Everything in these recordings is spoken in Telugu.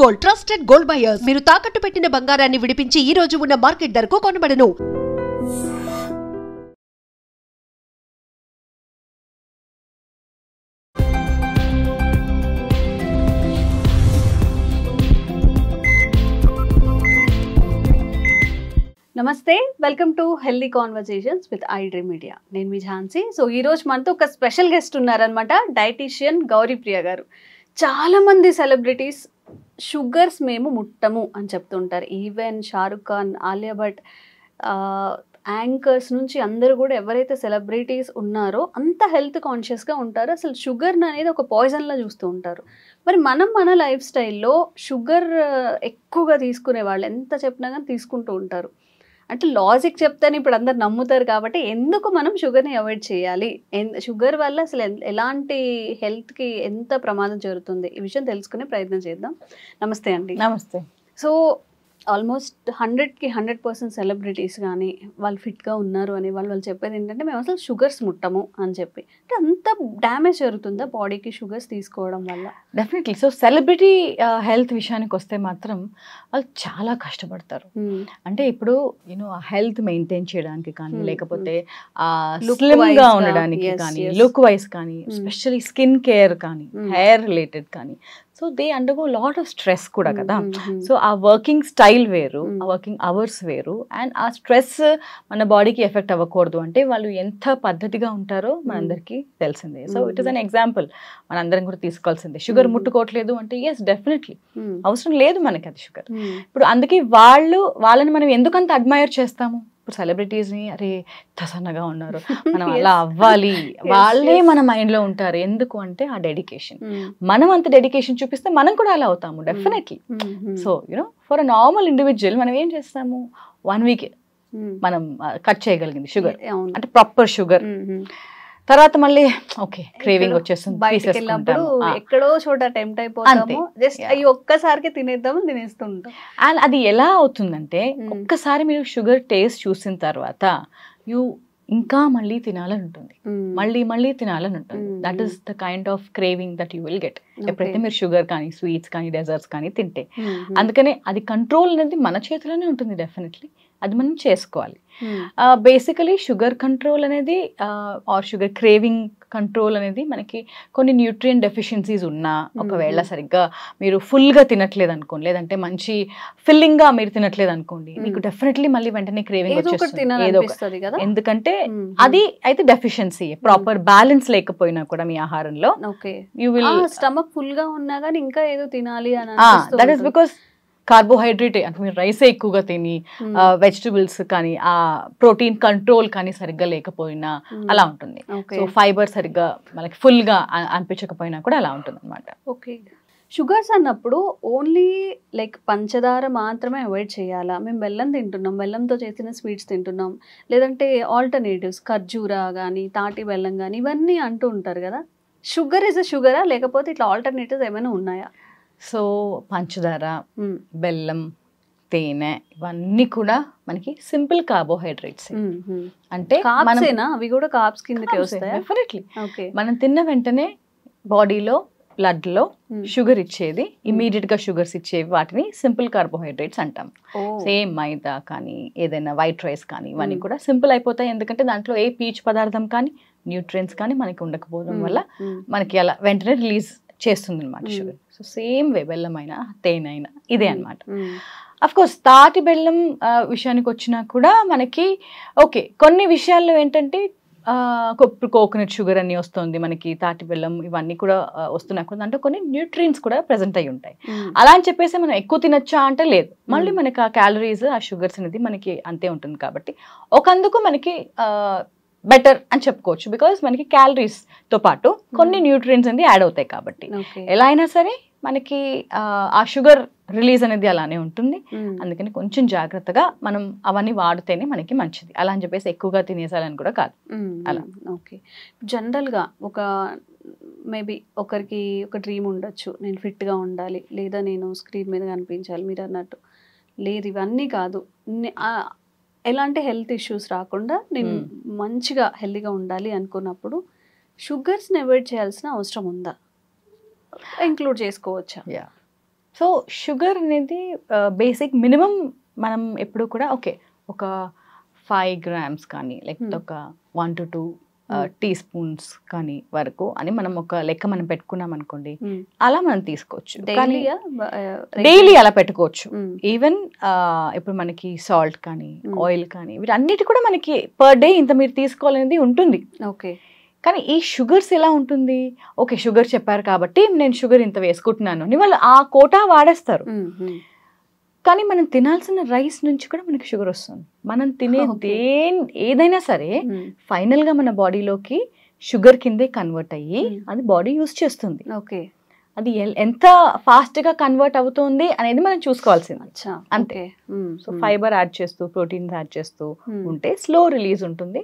Gold, trusted gold buyers. మీరు తాకట్టు పెట్టిన బంగారాన్ని విడిపించి ఈ రోజు ఉన్న మార్కెట్ ధరకు కొనబడను. నమస్తే, welcome to healthy conversations with I dream media. నేను మీ ఝాన్సీ. సో ఈరోజు మనతో ఒక స్పెషల్ గెస్ట్ ఉన్నారనమాట, డైటీషియన్ గౌరీప్రియ గారు. చాలామంది సెలబ్రిటీస్ షుగర్స్ మేము ముట్టము అని చెప్తుంటారు. ఈవెన్ షారుఖ్ ఖాన్, ఆలియా భట్, యాంకర్స్ నుంచి అందరూ కూడా ఎవరైతే సెలబ్రిటీస్ ఉన్నారో అంత హెల్త్ కాన్షియస్గా ఉంటారు. అసలు షుగర్ అనేది ఒక పాయిజన్లా చూస్తూ ఉంటారు. మరి మన లైఫ్ స్టైల్లో షుగర్ ఎక్కువగా తీసుకునే వాళ్ళు ఎంత చెప్పినా కానీ తీసుకుంటూ ఉంటారు. అంటే లాజిక్ చెప్తాను ఇప్పుడు అందరు నమ్ముతారు కాబట్టి ఎందుకు మనం షుగర్ని అవాయిడ్ చేయాలి, షుగర్ వల్ల అసలు ఎలాంటి హెల్త్కి ఎంత ప్రమాదం జరుగుతుంది, ఈ విషయం తెలుసుకునే ప్రయత్నం చేద్దాం. నమస్తే అండి. నమస్తే. సో ఆల్మోస్ట్ 100కి 100% సెలబ్రిటీస్ కానీ వాళ్ళు ఫిట్గా ఉన్నారు అని వాళ్ళు చెప్పేది ఏంటంటే మేము అసలు షుగర్స్ ముట్టము అని చెప్పి. అంటే అంత డ్యామేజ్ జరుగుతుందా బాడీకి షుగర్స్ తీసుకోవడం వల్ల? డెఫినెట్లీ. సో సెలబ్రిటీ హెల్త్ విషయానికి వస్తే మాత్రం వాళ్ళు చాలా కష్టపడతారు. అంటే ఇప్పుడు ఆ హెల్త్ మెయింటైన్ చేయడానికి కానీ లేకపోతే స్లిమ్గా ఉండడానికి కానీ, లుక్ వైజ్ కానీ, ఎస్పెషల్లీ స్కిన్ కేర్ కానీ, హెయిర్ రిలేటెడ్ కానీ, so they undergo lot of stress కూడా కదా. సో ఆ వర్కింగ్ స్టైల్ వేరు, ఆ వర్కింగ్ అవర్స్ వేరు, అండ్ ఆ స్ట్రెస్ మన బాడీకి ఎఫెక్ట్ అవ్వకూడదు అంటే వాళ్ళు ఎంత పద్ధతిగా ఉంటారో మనందరికీ తెలిసిందే. So it is an example మనందరం కూడా తీసుకోవాల్సిందే. షుగర్ ముట్టుకోవట్లేదు అంటే ఎస్ డెఫినెట్లీ అవసరం లేదు మనకి అది షుగర్. ఇప్పుడు అందుకే వాళ్ళని మనం ఎందుకంత అడ్మైర్ చేస్తాము. ఇప్పుడు సెలబ్రిటీస్ని అరే సన్నగా ఉన్నారు మనం అలా అవ్వాలి, వాళ్ళే మన మైండ్లో ఉంటారు. ఎందుకు అంటే ఆ డెడికేషన్. మనం అంత డెడికేషన్ చూపిస్తే మనం కూడా అలా అవుతాము definitely. So for a normal individual మనం ఏం చేస్తాము, 1 వీక్ మనం కట్ చేయగలిగింది షుగర్, అంటే ప్రాపర్ షుగర్. తర్వాత మళ్ళీ ఓకే క్రేవింగ్ వచ్చేస్తుంది, ఎక్కడో చోట టెంప్ట్ అయిపోతాము, జస్ట్ అవి ఒక్కసారికి తినేస్తూ ఉంటాం. అండ్ అది ఎలా అవుతుందంటే ఒక్కసారి మీరు షుగర్ టేస్ట్ చూసిన తర్వాత ఇంకా మళ్ళీ తినాలని ఉంటుంది, మళ్ళీ తినాలని ఉంటుంది. That is the kind of craving that you will get ఎప్పుడైతే మీరు షుగర్ కానీ, స్వీట్స్ కానీ, డెజర్ట్స్ కానీ తింటే. అందుకనే అది కంట్రోల్ అనేది మన చేతిలోనే ఉంటుంది డెఫినెట్లీ, అది మనం చేసుకోవాలి. బేసికలీ షుగర్ కంట్రోల్ అనేది ఆర్ షుగర్ క్రేవింగ్ కంట్రోల్ అనేది మనకి కొన్ని న్యూట్రియంట్ డెఫిషియన్సీస్ ఉన్నా, ఒకవేళ సరిగ్గా మీరు ఫుల్గా తినట్లేదు అనుకోండి, లేదంటే మంచి ఫిల్లింగ్గా మీరు తినట్లేదు అనుకోండి, మీకు డెఫినెట్లీ మళ్ళీ వెంటనే క్రేవింగ్ వచ్చేస్తుంది. ఎందుకంటే అది అయితే డెఫిషియన్సీ, ప్రాపర్ బ్యాలెన్స్ లేకపోయినా కూడా మీ ఆహారంలో యూ విల్ స్టమక్ ఫుల్ గా ఉన్నా కానీ ఇంకా ఏదో తినాలి అని. దట్ ఈస్ బికాస్ కార్బోహైడ్రేట్ అంటే మీరు రైసే ఎక్కువగా తిని వెజిటబుల్స్ కానీ ఆ ప్రోటీన్ కంట్రోల్ కానీ సరిగ్గా లేకపోయినా అలా ఉంటుంది. సో ఫైబర్ సరిగ్గా మనకి ఫుల్గా అనిపించకపోయినా కూడా అలా ఉంటుంది అనమాట. ఓకే, షుగర్స్ అన్నప్పుడు ఓన్లీ లైక్ పంచదార మాత్రమే అవాయిడ్ చేయాలా? మేము బెల్లం తింటున్నాం, బెల్లంతో చేసిన స్వీట్స్ తింటున్నాం, లేదంటే ఆల్టర్నేటివ్స్ ఖర్జూరా కానీ, తాటి బెల్లం కానీ, ఇవన్నీ అంటూ ఉంటారు కదా. షుగర్ ఇస్ అ షుగరా, లేకపోతే ఇట్లా ఆల్టర్నేటివ్స్ ఏమైనా ఉన్నాయా? సో పంచదార, బెల్లం, తేనె ఇవన్నీ కూడా మనకి సింపుల్ కార్బోహైడ్రేట్స్. అంటే అవి కూడా కార్బ్స్ కిందకి వస్తాయి డెఫినెట్లీ. మనం తిన్న వెంటనే బాడీలో బ్లడ్లో షుగర్ ఇచ్చేది, ఇమీడియట్ గా షుగర్స్ ఇచ్చేవి వాటిని సింపుల్ కార్బోహైడ్రేట్స్ అంటాం. సేమ్ మైదా కానీ, ఏదైనా వైట్ రైస్ కానీ, ఇవన్నీ కూడా సింపుల్ అయిపోతాయి. ఎందుకంటే దాంట్లో ఏ పీచు పదార్థం కానీ, న్యూట్రియన్స్ కానీ మనకి ఉండకపోవడం వల్ల మనకి అలా వెంటనే రిలీజ్ చేస్తుంది అనమాట షుగర్. సో సేమ్ వే బెల్లం అయినా, తేనె అయినా ఇదే అనమాట. అఫ్ కోర్స్ తాటి బెల్లం విషయానికి వచ్చినా కూడా మనకి ఓకే కొన్ని విషయాల్లో ఏంటంటే కోకోనట్ షుగర్ అని వస్తుంది మనకి, తాటి బెల్లం ఇవన్నీ కూడా వస్తున్నా కూడా దాంట్లో కొన్ని న్యూట్రియన్స్ కూడా ప్రెజెంట్ అయ్యి ఉంటాయి. అలా అని చెప్పేసి మనం ఎక్కువ తినొచ్చా అంటే లేదు, మళ్ళీ మనకి ఆ క్యాలరీస్, ఆ షుగర్స్ అనేది మనకి అంతే ఉంటుంది. కాబట్టి ఒకందుకు మనకి బెటర్ అని చెప్పుకోవచ్చు, బికాస్ మనకి క్యాలరీస్ తో పాటు కొన్ని న్యూట్రియన్స్ అనేది యాడ్ అవుతాయి. కాబట్టి ఎలా అయినా సరే మనకి ఆ షుగర్ రిలీజ్ అనేది అలానే ఉంటుంది. అందుకని కొంచెం జాగ్రత్తగా మనం అవన్నీ వాడితేనే మనకి మంచిది. అలా అని చెప్పేసి ఎక్కువగా తినేసాలని కూడా కాదు. అలా ఓకే, జనరల్గా ఒక మేబీ ఒకరికి ఒక డ్రీమ్ ఉండొచ్చు, నేను ఫిట్గా ఉండాలి, లేదా నేను స్క్రీన్ మీద కనిపించాలి, మీరు అన్నట్టు. లేదు ఇవన్నీ కాదు, ఎలాంటి హెల్త్ ఇష్యూస్ రాకుండా నేను మంచిగా హెల్తీగా ఉండాలి అనుకున్నప్పుడు షుగర్స్ని అవాయిడ్ చేయాల్సిన అవసరం ఉందా, ఇంక్లూడ్ చేసుకోవచ్చా? సో షుగర్ అనేది బేసిక్ మినిమం మనం ఎప్పుడు కూడా ఓకే ఒక 5 grams కానీ లేకపోతే ఒక 1 to 2 టీ స్పూన్స్ కానీ వరకు అని మనం ఒక లెక్క మనం పెట్టుకున్నాం అనుకోండి, అలా మనం తీసుకోవచ్చు. డైలీ అలా పెట్టుకోవచ్చు. ఈవెన్ ఇప్పుడు మనకి సాల్ట్ కానీ ఆయిల్ కానీ వీటన్నిటి కూడా మనకి పర్ డే ఇంత మీరు తీసుకోవాలనేది ఉంటుంది. ఓకే, కానీ ఈ షుగర్స్ ఎలా ఉంటుంది, ఓకే షుగర్ చెప్పారు కాబట్టి నేను షుగర్ ఇంత వేసుకుంటున్నాను అని వాళ్ళు ఆ కోటా వాడేస్తారు. కానీ మనం తినాల్సిన రైస్ నుంచి కూడా మనకి షుగర్ వస్తుంది. మనం తినే ఏదైనా సరే ఫైనల్ గా మన బాడీలోకి షుగర్ కిందే కన్వర్ట్ అయ్యి అది బాడీ యూజ్ చేస్తుంది. ఓకే, అది ఎంత ఫాస్ట్ గా కన్వర్ట్ అవుతుంది అనేది మనం చూసుకోవాల్సింది అంతే. సో ఫైబర్ యాడ్ చేస్తూ ప్రోటీన్స్ యాడ్ చేస్తూ ఉంటే స్లో రిలీజ్ ఉంటుంది,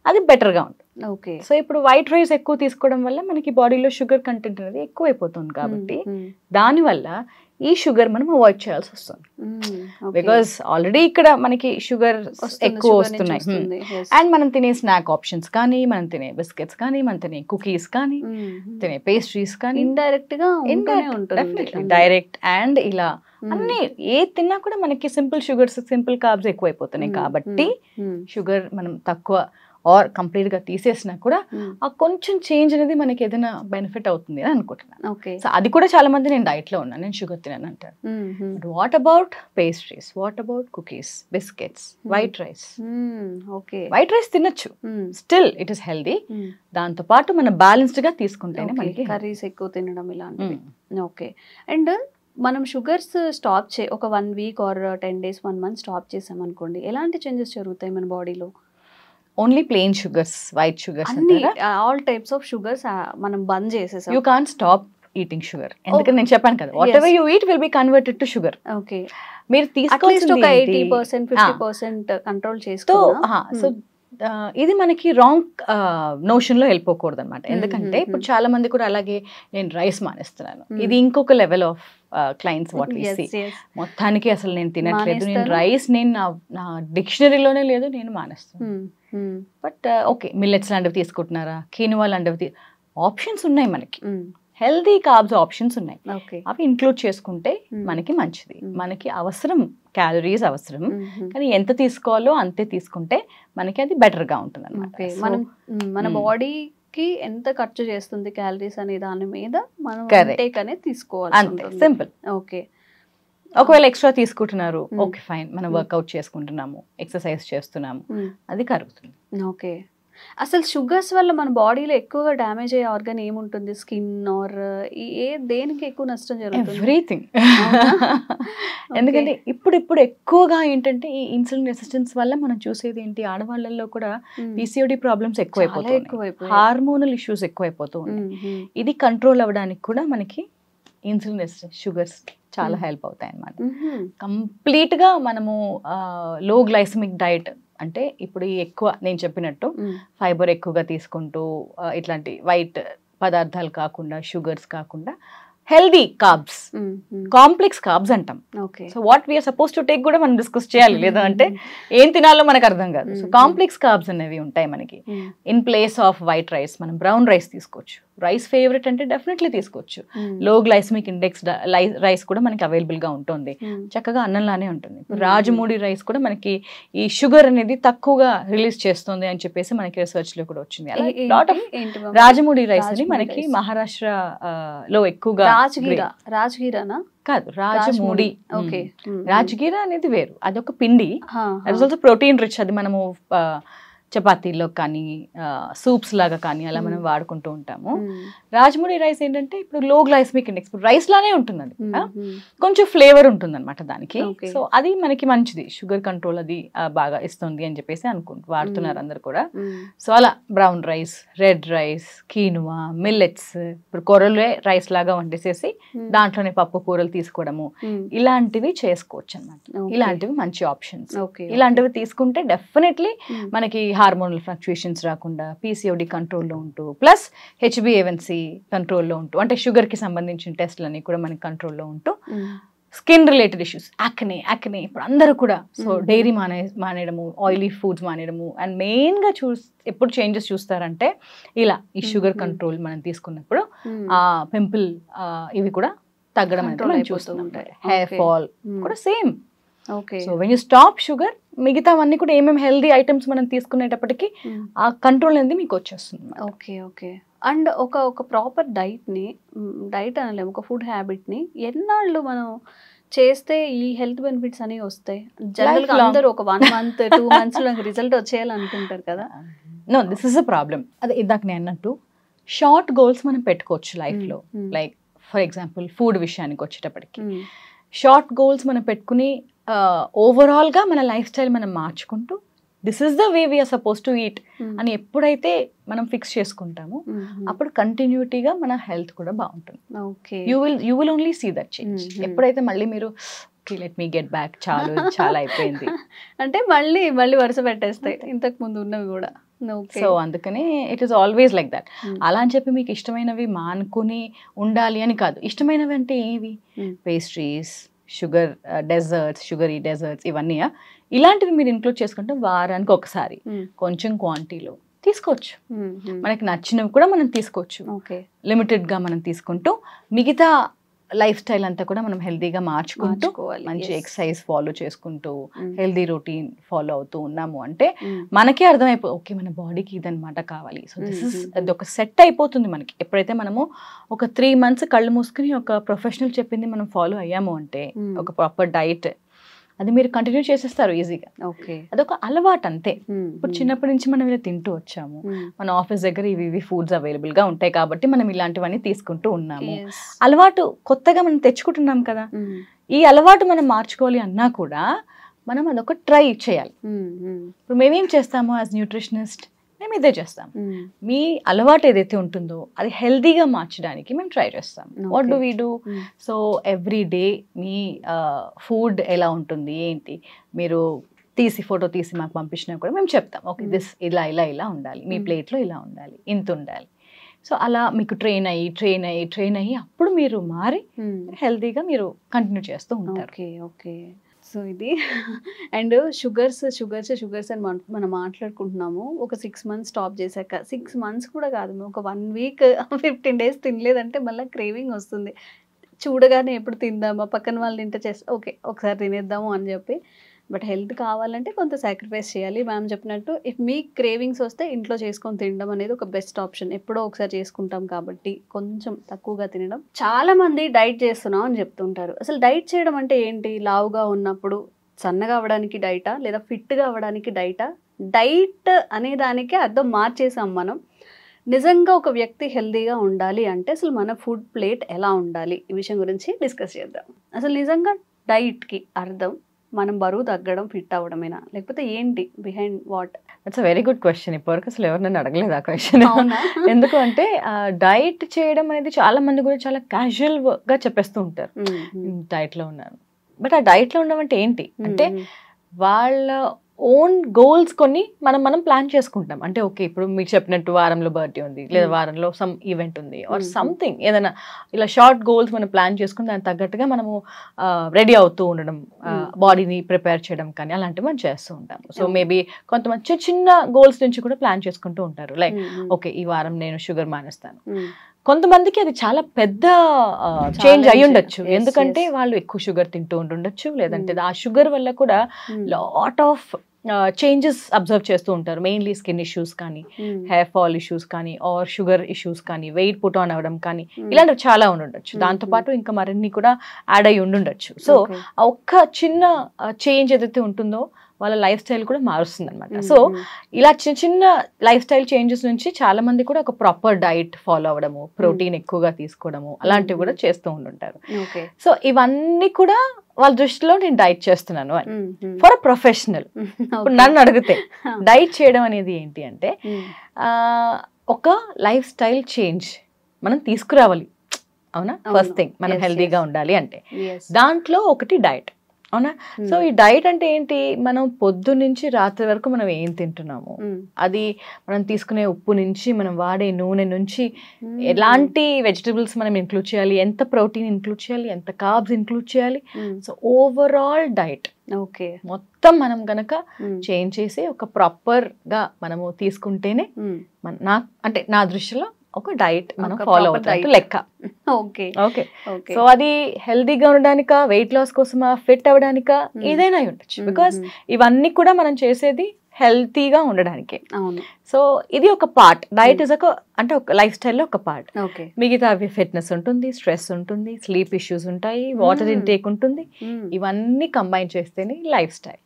అది బెటర్ గా ఉంటుంది. ఓకే, సో ఇప్పుడు వైట్ రైస్ ఎక్కువ తీసుకోవడం వల్ల మనకి బాడీలో షుగర్ కంటెంట్ అనేది ఎక్కువైపోతుంది కాబట్టి దానివల్ల ఈ షుగర్ మనం అవాయిడ్ చేయాల్సి వస్తుంది. బికాస్ ఆల్రెడీ ఇక్కడ మనకి షుగర్ ఎక్కువ వస్తున్నాయి. అండ్ మనం తినే స్నాక్ ఆప్షన్స్ కానీ, మనం తినే బిస్కెట్స్ కానీ, మనం తినే కుకీస్ కానీ, తినే పేస్ట్రీస్ కానీ ఇండైరెక్ట్ గా డైరెక్ట్ అండ్ ఇలా అన్ని ఏ తిన్నా కూడా మనకి సింపుల్ షుగర్స్ సింపుల్ కార్బ్స్ ఎక్కువైపోతున్నాయి. కాబట్టి షుగర్ మనం తక్కువ ఆర్ కంప్లీట్ గా తీసేసినా కూడా ఆ కొంచెం చేంజ్ అనేది మనకి ఏదైనా బెనిఫిట్ అవుతుంది అని అనుకుంటున్నాను. సో అది కూడా చాలా మంది నేను డైట్ లో ఉన్నాను, నేను షుగర్ తినాను అంటారు. What about pastries, what about cookies, biscuits, white rice? White rice తినొచ్చు, స్టిల్ ఇట్ ఈస్ హెల్దీ. దాంతో పాటు మనం బ్యాలెన్స్డ్ గా తీసుకుంటేనే మనకి కర్రీస్ ఎక్కువ తినడం ఇలాంటివి. ఓకే, అండ్ మనం షుగర్స్ స్టాప్ ఒక 1 week or 10 days 1 month stop చేసాం అనుకోండి, ఎలాంటి చేంజెస్ జరుగుతాయి మన బాడీలో? Only plain sugars, white sugars, all types of sugars మనం బంద్ చేసేసాం. You can't stop eating sugar. ఎందుకంటే నేను చెప్పాను కదా, what ever you eat will be converted to sugar. Okay, మీరు తీసుకోవాల్సింది ఒక 80% 50% కంట్రోల్ చేస్తూ. సో ఇది మనకి రాంగ్ నోషన్ లో వెళ్ళిపోకూడదు అనమాట. ఎందుకంటే ఇప్పుడు చాలా మంది కూడా అలాగే నేను రైస్ మానేస్తున్నాను, ఇది ఇంకొక level of clients what we see. మొత్తానికి అసలు నేను తినట్లేదు, నేను రైస్ నేను నా డిక్షనరీలోనే లేదు, నేను మానేస్తాను. బట్ ఓకే, మిల్లెట్స్ లాంటివి తీసుకుంటున్నారా, కీనువా లాంటివి, ఆప్షన్స్ ఉన్నాయి మనకి, హెల్దీ కార్బ్స్ ఆప్షన్స్ ఉన్నాయి. అవి ఇంక్లూడ్ చేసుకుంటే మనకి మంచిది. మనకి అవసరం క్యాలరీస్ అవసరం, కానీ ఎంత తీసుకోవాలో అంతే తీసుకుంటే మనకి అది బెటర్ గా ఉంటుంది అనమాట. మన బాడీకి ఎంత ఖర్చు చేస్తుంది క్యాలరీస్ అనే దాని మీద మనం ఇంటేక్ అనేది తీసుకోవాలి, అంతే సింపుల్. ఓకే, ఒకవేళ ఎక్స్ట్రా తీసుకుంటున్నారు, ఓకే ఫైన్, మనం వర్కౌట్ చేసుకుంటున్నాము, ఎక్సర్సైజ్ చేస్తున్నాము, అది కరుగుతుంది. ఓకే, అసలు షుగర్స్ వల్ల మన బాడీలో ఎక్కువగా డ్యామేజ్ అయ్యే ఆర్గన్ ఏముంటుంది? స్కిన్ ఆర్ దేనికి ఎక్కువ నష్టం జరుగుతుంది? ఎవ్రీథింగ్. ఎందుకంటే ఇప్పుడు ఎక్కువగా ఏంటంటే ఈ ఇన్సులిన్ రెసిస్టెన్స్ వల్ల మనం చూసేది ఏంటి, ఆడవాళ్ళల్లో కూడా PCOD ప్రాబ్లమ్స్ ఎక్కువైపోతాయి, హార్మోనల్ ఇష్యూస్ ఎక్కువైపోతూ ఉన్నాయి. ఇది కంట్రోల్ అవ్వడానికి కూడా మనకి ఇన్సులిన్ రెసిస్టెన్స్ షుగర్స్ చాలా హెల్ప్ అవుతాయి అన్నమాట. కంప్లీట్ గా మనము లో గ్లైసమిక్ డైట్ అంటే ఇప్పుడు ఎక్కువ నేను చెప్పినట్టు ఫైబర్ ఎక్కువగా తీసుకుంటూ ఇట్లాంటి వైట్ పదార్థాలు కాకుండా, షుగర్స్ కాకుండా హెల్దీ కార్బ్స్, కాంప్లెక్స్ కార్బ్స్ అంటాం. So what we are suppose to take కూడా మనం డిస్కస్ చేయాలి, లేదా అంటే ఏం తినాలో మనకు అర్థం కాదు. సో కాంప్లెక్స్ కార్బ్స్ అనేవి ఉంటాయి మనకి. In place off white rice మనం బ్రౌన్ రైస్ తీసుకోవచ్చు. రైస్ ఫేవరెట్ అంటే డెఫినెట్లీ తీసుకోవచ్చు. లో గ్లైసమిక్ ఇండెక్స్ రైస్ కూడా మనకి అవైలబుల్ గా ఉంటుంది, చక్కగా అన్నంలానే ఉంటుంది. రాజమూడి రైస్ కూడా మనకి ఈ షుగర్ అనేది తక్కువగా రిలీజ్ చేస్తుంది అని చెప్పేసి మనకి రీసెర్చ్ లో కూడా వచ్చింది. రాజమూడి రైస్ అని మనకి మహారాష్ట్ర లో ఎక్కువగా, రాజ్గిరానా కాదు, రాజమూడి. రాజ్గిరా అనేది వేరు, అదొక పిండి, ఆల్సో ప్రోటీన్ రిచ్. అది మనము చపాతీల్లో కానీ సూప్స్ లాగా కానీ అలా మనం వాడుకుంటూ ఉంటాము. రాజమూడి రైస్ ఏంటంటే ఇప్పుడు లో గ్లైసమిక్ ఇండెక్స్, ఇప్పుడు రైస్ లానే ఉంటుంది, అది కొంచెం ఫ్లేవర్ ఉంటుంది అనమాట దానికి. సో అది మనకి మంచిది, షుగర్ కంట్రోల్ అది బాగా ఇస్తుంది అని చెప్పేసి వాడుతున్నారు అందరు కూడా. సో అలా brown rice, red rice, కీనువా, millets, ఇప్పుడు కూరలే రైస్ లాగా వండేసేసి దాంట్లోనే పప్పు కూరలు తీసుకోవడము, ఇలాంటివి చేసుకోవచ్చు అనమాట. ఇలాంటివి మంచి ఆప్షన్స్. ఇలాంటివి తీసుకుంటే డెఫినెట్లీ మనకి హార్మోనల్ ఫ్లక్చుయేషన్స్ రాకుండా, PCOD కంట్రోల్లో ఉంటూ, ప్లస్ HbA1c కంట్రోల్లో ఉంటూ, అంటే షుగర్ కి సంబంధించిన టెస్ట్లన్నీ కూడా మనకి కంట్రోల్లో ఉంటూ, స్కిన్ రిలేటెడ్ ఇష్యూస్, యాక్నే ఇప్పుడు అందరూ కూడా, సో డైరీ మానేయడము, ఆయిలీ ఫుడ్స్ మానేయడము, అండ్ మెయిన్ గా ఎప్పుడు చేంజెస్ చూస్తారంటే ఇలా ఈ షుగర్ కంట్రోల్ మనం తీసుకున్నప్పుడు ఆ పింపుల్ ఇవి కూడా తగ్గడం అనేది Control మనం అయిపోతూ చూస్తూ ఉంటాయి. ఉంటాయి. Hair Okay. ఫాల్ కూడా same. Okay. So when you stop sugar, మిగతావన్నీ కూడా ఏమేమి హెల్దీ ఐటమ్స్ మనం తీసుకునేటప్పటికి ఆ కంట్రోల్ అనేది మీకు వచ్చేస్తుంది. Okay okay. అండ్ ఒక ప్రాపర్ డైట్ అనలేము, ఒక ఫుడ్ హ్యాబిట్ని ఎన్నాళ్ళు మనం చేస్తే ఈ హెల్త్ బెనిఫిట్స్ అనేవి వస్తాయి? జనరల్గా Lifelong. అందరూ ఒక 1 month 2 months నాకు రిజల్ట్ వచ్చేయాలనుకుంటారు కదా. No, this is a problem. అదే ఇందాక నేను అన్నట్టు షార్ట్ గోల్స్ మనం పెట్టుకోవచ్చు లైఫ్లో. లైక్ ఫర్ ఎగ్జాంపుల్ ఫుడ్ విషయానికి వచ్చేటప్పటికి షార్ట్ గోల్స్ మనం పెట్టుకుని ఓవరాల్గా మన లైఫ్ స్టైల్ మనం మార్చుకుంటూ this is the way we are suppose to eat అని ఎప్పుడైతే మనం ఫిక్స్ చేసుకుంటామో అప్పుడు కంటిన్యూటీగా మన హెల్త్ కూడా బాగుంటుంది. Okay. You will only see that change. ఎప్పుడైతే మళ్ళీ మీరు లెట్ మీ గెట్ బ్యాక్, చాలా అయిపోయింది అంటే మళ్ళీ వరుస పెట్టేస్తాయి ఇంతకు ముందు ఉన్నవి కూడా. సో అందుకనే it is always like that. అలా అని చెప్పి మీకు ఇష్టమైనవి మానుకుని ఉండాలి అని కాదు. ఇష్టమైనవి అంటే ఏవి? Pastries, sugar desserts, sugary desserts, ఇవన్నీ ఇలాంటివి మీరు ఇంక్లూడ్ చేసుకుంటే వారానికి ఒకసారి కొంచెం క్వాంటిటీలో తీసుకోవచ్చు. మనకి నచ్చినవి కూడా మనం తీసుకోవచ్చు. లిమిటెడ్గా మనం తీసుకుంటూ మిగతా లైఫ్ స్టైల్ అంతా కూడా మనం హెల్దీగా మార్చుకుంటూ మంచి ఎక్సర్సైజ్ ఫాలో చేసుకుంటూ హెల్దీ రొటీన్ ఫాలో అవుతూ ఉన్నాము అంటే మనకే అర్థమైపో ఓకే మన బాడీకి ఇదనమాట కావాలి. సో దిస్ ఇస్ అది ఒక సెట్ అయిపోతుంది మనకి. ఎప్పుడైతే మనము ఒక 3 months కళ్ళు మూసుకుని ఒక ప్రొఫెషనల్ చెప్పింది మనం ఫాలో అయ్యాము అంటే ఒక ప్రాపర్ డైట్, అది మీరు కంటిన్యూ చేసేస్తారు ఈజీగా. అదొక అలవాటు అంతే. ఇప్పుడు చిన్నప్పటి నుంచి మనం ఇలా తింటూ వచ్చాము, మన ఆఫీస్ దగ్గర ఇవి ఫుడ్స్ అవైలబుల్ గా ఉంటాయి కాబట్టి మనం ఇలాంటివన్నీ తీసుకుంటూ ఉన్నాము. అలవాటు కొత్తగా మనం తెచ్చుకుంటున్నాం కదా. ఈ అలవాటు మనం మార్చుకోవాలి అన్నా కూడా మనం అదొక ట్రై చేయాలి. ఇప్పుడు మేమేం చేస్తాము యాజ్ న్యూట్రిషనిస్ట్, మేము ఇదే చేస్తాం. మీ అలవాటు ఏదైతే ఉంటుందో అది హెల్దీగా మార్చడానికి మేము ట్రై చేస్తాం. What do we do? So every day me food ఎలా ఉంటుంది ఏంటి మీరు ఫోటో తీసి మాకు పంపించినా కూడా మేము చెప్తాం. ఓకే దిస్ ఇలా ఉండాలి, మీ ప్లేట్లో ఇలా ఉండాలి, ఇంత ఉండాలి. సో అలా మీకు ట్రైన్ అయ్యి అప్పుడు మీరు మారి హెల్దీగా మీరు కంటిన్యూ చేస్తూ ఉంటారు. ఓకే. సో ఇది అండ్ షుగర్స్ అని మనం మాట్లాడుకుంటున్నాము. ఒక 6 months స్టాప్ చేశాక 6 months కూడా కాదు, ఒక 1 week 15 days తినలేదంటే మళ్ళీ క్రేవింగ్ వస్తుంది. చూడగానే ఎప్పుడు తిందామా, పక్కన వాళ్ళు తింటే చేస్తే ఓకే ఒకసారి తినేద్దాము అని చెప్పి. బట్ హెల్త్ కావాలంటే కొంత సాక్రిఫైస్ చేయాలి. మ్యామ్ చెప్పినట్టు ఇఫ్ మీ క్రేవింగ్స్ వస్తే ఇంట్లో చేసుకొని తినడం అనేది ఒక బెస్ట్ ఆప్షన్. ఎప్పుడో ఒకసారి చేసుకుంటాం కాబట్టి కొంచెం తక్కువగా తినడం. చాలా మంది డైట్ చేస్తున్నాం అని చెప్తుంటారు. అసలు డైట్ చేయడం అంటే ఏంటి? లావుగా ఉన్నప్పుడు సన్నగా అవ్వడానికి డైటా, లేదా ఫిట్గా అవ్వడానికి డైటా? డైట్ అనే దానికి అర్థం మార్చేసాం మనం. నిజంగా ఒక వ్యక్తి హెల్తీగా ఉండాలి అంటే అసలు మన ఫుడ్ ప్లేట్ ఎలా ఉండాలి? ఈ విషయం గురించి డిస్కస్ చేద్దాం. అసలు నిజంగా డైట్కి అర్థం మనం బరువు తగ్గడం, ఫిట్ అవ్వడమేనా, లేకపోతే ఏంటి behind what? That's a very good question. ఇప్పటివరకు అసలు ఎవరు నన్ను అడగలేదు ఆ క్వశ్చన్. ఎందుకు అంటే డైట్ చేయడం అనేది చాలా మంది కూడా చాలా క్యాజువల్ గా చెప్పేస్తూ ఉంటారు డైట్ లో ఉన్నాను. బట్ ఆ డైట్ లో ఉండడం అంటే ఏంటి అంటే వాళ్ళ ఓన్ గోల్స్ కొన్ని మనం ప్లాన్ చేసుకుంటాం. అంటే ఓకే ఇప్పుడు మీకు చెప్పినట్టు వారంలో బర్త్డే ఉంది, లేదా వారంలో సమ్ ఈవెంట్ ఉంది, ఆర్ సంథింగ్ ఏదైనా ఇలా షార్ట్ గోల్స్ మనం ప్లాన్ చేసుకుని దానికి తగ్గట్టుగా మనము రెడీ అవుతూ ఉండడం, బాడీని ప్రిపేర్ చేయడం కానీ అలాంటివి మనం చేస్తూ ఉంటాము. సో మేబీ కొంతమంది చిన్న గోల్స్ నుంచి కూడా ప్లాన్ చేసుకుంటూ ఉంటారు. లైక్ ఓకే ఈ వారం నేను షుగర్ మానేస్తాను. కొంతమందికి అది చాలా పెద్ద చేంజ్ అయి ఉండొచ్చు, ఎందుకంటే వాళ్ళు ఎక్కువ షుగర్ తింటూ ఉండొచ్చు, లేదంటే ఆ షుగర్ వల్ల కూడా లాట్ ఆఫ్ చేంజెస్ అబ్జర్వ్ చేస్తూ ఉంటారు. మెయిన్లీ స్కిన్ ఇష్యూస్ కానీ, హెయిర్ ఫాల్ ఇష్యూస్ కానీ, ఆర్ షుగర్ ఇష్యూస్ కానీ, వెయిట్ పుట్ ఆన్ అవ్వడం కానీ ఇలాంటివి చాలా ఉండొచ్చు. దాంతోపాటు ఇంకా మరిన్ని కూడా యాడ్ అయి ఉండొచ్చు. సో ఆ ఒక్క చిన్న చేంజ్ ఏదైతే ఉంటుందో వాళ్ళ లైఫ్ స్టైల్ కూడా మారుస్తుంది అనమాట. సో ఇలా చిన్న లైఫ్ స్టైల్ చేంజెస్ నుంచి చాలా మంది కూడా ఒక ప్రాపర్ డైట్ ఫాలో అవ్వడము, ప్రోటీన్ ఎక్కువగా తీసుకోవడము అలాంటివి కూడా చేస్తూ ఉంటుంటారు. సో ఇవన్నీ కూడా వాళ్ళ దృష్టిలో నేను డైట్ చేస్తున్నాను అని ఫర్ అ ప్రొఫెషనల్. ఇప్పుడు నన్ను అడిగితే డైట్ చేయడం అనేది ఏంటి అంటే ఒక లైఫ్ స్టైల్ చేంజ్ మనం తీసుకురావాలి. అవునా? ఫస్ట్ థింగ్ మనం హెల్దీగా ఉండాలి అంటే దాంట్లో ఒకటి డైట్. అవునా? సో ఈ డైట్ అంటే ఏంటి? మనం పొద్దు నుంచి రాత్రి వరకు మనం ఏం తింటున్నాము, అది మనం తీసుకునే ఉప్పు నుంచి, మనం వాడే నూనె నుంచి, ఎలాంటి వెజిటబుల్స్ మనం ఇంక్లూడ్ చేయాలి, ఎంత ప్రోటీన్ ఇంక్లూడ్ చేయాలి, ఎంత కార్బ్స్ ఇంక్లూడ్ చేయాలి. సో ఓవరాల్ డైట్ మొత్తం మనం గనక చేంజ్ చేసి ఒక ప్రాపర్ గా మనము తీసుకుంటేనే నా దృష్టిలో ఒక డైట్ మనం ఒక ఫాలో proper అవుతాం diet. లెక్క. ఓకే ఓకే, ఓకే సో అది హెల్దీగా ఉండడానిక, వెయిట్ లాస్ కోసమా, ఫిట్ అవ్వడానిక, ఏదైనా అయి ఉండొచ్చు. బికాస్ ఇవన్నీ కూడా మనం చేసేది హెల్తీగా ఉండడానికే. అవును సో ఇది ఒక పార్ట్, డైట్ ఇస్ అంటే ఒక లైఫ్ స్టైల్లో ఒక పార్ట్. ఓకే మిగతా ఫిట్నెస్ ఉంటుంది, స్ట్రెస్ ఉంటుంది, స్లీప్ ఇష్యూస్ ఉంటాయి, వాటర్ ఇంటేక్ ఉంటుంది. ఇవన్నీ కంబైన్ చేస్తేనే లైఫ్ స్టైల్.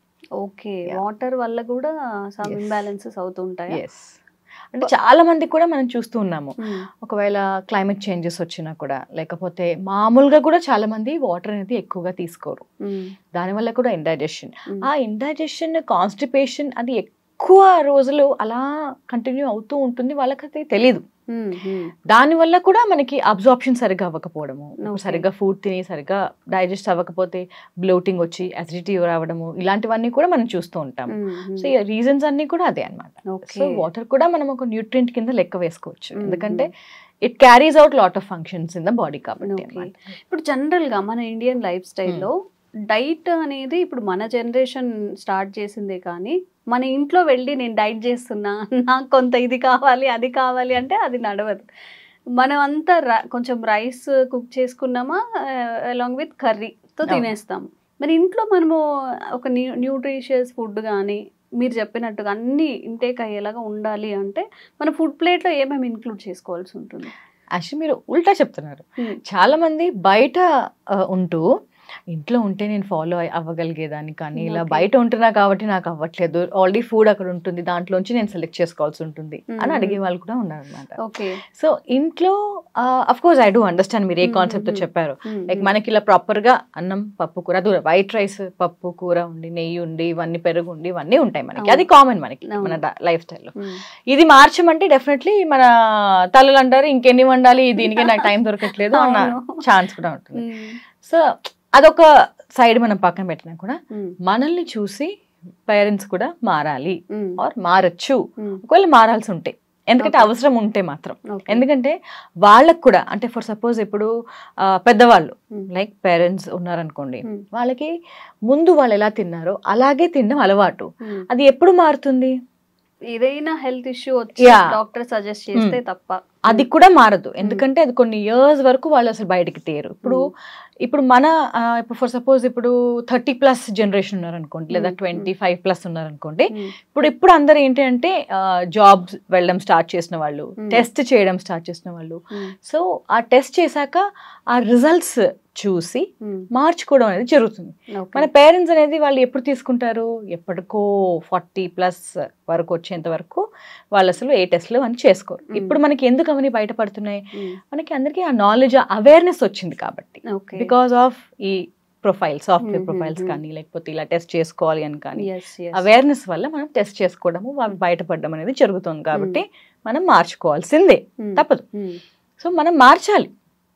ఓకే వాటర్ వల్ల కూడా సమ్ ఇంబ్యాలెన్సెస్ అవుతుంటాయి. ఎస్, అంటే చాలా మంది కూడా మనం చూస్తూ ఉన్నాము. ఒకవేళ క్లైమేట్ చేంజెస్ వచ్చినా కూడా, లేకపోతే మామూలుగా కూడా చాలా మంది వాటర్ అనేది ఎక్కువగా తీసుకోరు. దానివల్ల కూడా ఇండైజెషన్, ఆ ఇండైజెషన్, కాన్స్టిపేషన్ అది ఎక్కువ రోజులు అలా కంటిన్యూ అవుతూ ఉంటుంది, వాళ్ళకైతే తెలియదు. దానివల్ల కూడా మనకి అబ్జార్ప్షన్ సరిగ్గా అవ్వకపోవడము, సరిగ్గా ఫుడ్ తిని సరిగ్గా డైజెస్ట్ అవ్వకపోతే బ్లోటింగ్ వచ్చి అసిడిటీ రావడము, ఇలాంటివన్నీ కూడా మనం చూస్తూ ఉంటాము. సో ఈ రీజన్స్ అన్ని కూడా అదే అన్నమాట. సో వాటర్ కూడా మనం ఒక న్యూట్రియంట్ కింద లెక్క వేసుకోవచ్చు, ఎందుకంటే it carries out lot of functions in the body కాబట్టి. ఇప్పుడు జనరల్ గా మన ఇండియన్ లైఫ్ స్టైల్లో డైట్ అనేది ఇప్పుడు మన జనరేషన్ స్టార్ట్ చేసిందే, కానీ మన ఇంట్లో వెళ్ళి నేను డైట్ చేస్తున్నా, నాకు కొంత ఇది కావాలి అది కావాలి అంటే అది నడవదు. మనం అంతా కొంచెం రైస్ కుక్ చేసుకున్నామా అలాంగ్ విత్ కర్రీతో తినేస్తాము. మరి ఇంట్లో మనము ఒక న్యూట్రిషియస్ ఫుడ్ కానీ మీరు చెప్పినట్టుగా అన్ని ఇంటేక్ అయ్యేలాగా ఉండాలి అంటే మన ఫుడ్ ప్లేట్లో ఏమేమి ఇంక్లూడ్ చేసుకోవాల్సి ఉంటుంది? యాక్చువల్లీ మీరు ఉల్టా చెప్తున్నారు. చాలా మంది బయట ఉంటూ ఇంట్లో ఉంటే నేను ఫాలో అవ్వగలిగేదాన్ని, కానీ ఇలా బయట ఉంటున్నా కాబట్టి నాకు అవ్వట్లేదు, ఆల్రెడీ ఫుడ్ అక్కడ ఉంటుంది, దాంట్లోంచి నేను సెలెక్ట్ చేసుకోవాల్సి ఉంటుంది అని అడిగే వాళ్ళు కూడా ఉన్నారు అనమాట. సో ఇంట్లో of course I do understand మీరు ఏ కాన్సెప్ట్ తో చెప్పారు. లైక్ మనకి ఇలా ప్రాపర్ గా అన్నం, పప్పు కూర, వైట్ రైస్, పప్పు కూర ఉండి, నెయ్యి ఉండి, ఇవన్నీ పెరుగు ఉండి, ఇవన్నీ ఉంటాయి మనకి, అది కామన్ మనకి మన లైఫ్ స్టైల్లో. ఇది మార్చమంటే డెఫినెట్లీ మన తల్లులు అంటారు ఇంకెన్ని వండాలి, దీనికే నాకు టైం దొరకట్లేదు అన్న ఛాన్స్ కూడా ఉంటుంది. సో అదొక సైడ్ మనం పక్కన పెట్టినా కూడా మనల్ని చూసి పేరెంట్స్ కూడా మారాలి ఆర్ మారచ్చు, ఒకవేళ మారాల్సి ఉంటే, ఎందుకంటే అవసరం ఉంటే మాత్రం. ఎందుకంటే వాళ్ళకు కూడా అంటే ఫర్ సపోజ్ ఇప్పుడు పెద్దవాళ్ళు లైక్ పేరెంట్స్ ఉన్నారనుకోండి, వాళ్ళకి ముందు వాళ్ళు ఎలా తిన్నారో అలాగే తినడం అలవాటు, అది ఎప్పుడు మారుతుంది? ఏదైనా హెల్త్ ఇష్యూ వచ్చి డాక్టర్ సజెస్ట్ చేస్తే తప్ప అది కూడా మారదు, ఎందుకంటే అది కొన్ని ఇయర్స్ వరకు వాళ్ళు అసలు బయటకి తేరు. ఇప్పుడు మన ఇప్పుడు ఫర్ సపోజ్ ఇప్పుడు 30+ జనరేషన్ ఉన్నారనుకోండి, లేదా 25+ ఉన్నారనుకోండి, ఇప్పుడు అందరు ఏంటి అంటే జాబ్స్ వెళ్ళడం స్టార్ట్ చేసిన వాళ్ళు, టెస్ట్ చేయడం స్టార్ట్ చేసిన వాళ్ళు. సో ఆ టెస్ట్ చేశాక ఆ రిజల్ట్స్ చూసి మార్చుకోవడం అనేది జరుగుతుంది. మన పేరెంట్స్ అనేది వాళ్ళు ఎప్పుడు తీసుకుంటారు, ఎప్పటికో 40+ వరకు వచ్చేంత వరకు వాళ్ళు అసలు ఏ టెస్ట్లు అని చేసుకోరు. ఇప్పుడు మనకి ఎందుకు అవన్నీ బయటపడుతున్నాయి, మనకి అందరికీ ఆ నాలెడ్జ్, అవేర్నెస్ వచ్చింది కాబట్టి, బికాస్ ఆఫ్ ఈ ప్రొఫైల్స్, సాఫ్ట్వేర్ ప్రొఫైల్స్ కానీ, లేకపోతే ఇలా టెస్ట్ చేసుకోవాలి అని కానీ, అవేర్నెస్ వల్ల మనం టెస్ట్ చేసుకోవడము, అవి బయటపడడం అనేది జరుగుతుంది. కాబట్టి మనం మార్చుకోవాల్సిందే, తప్పదు. సో మనం మార్చాలి,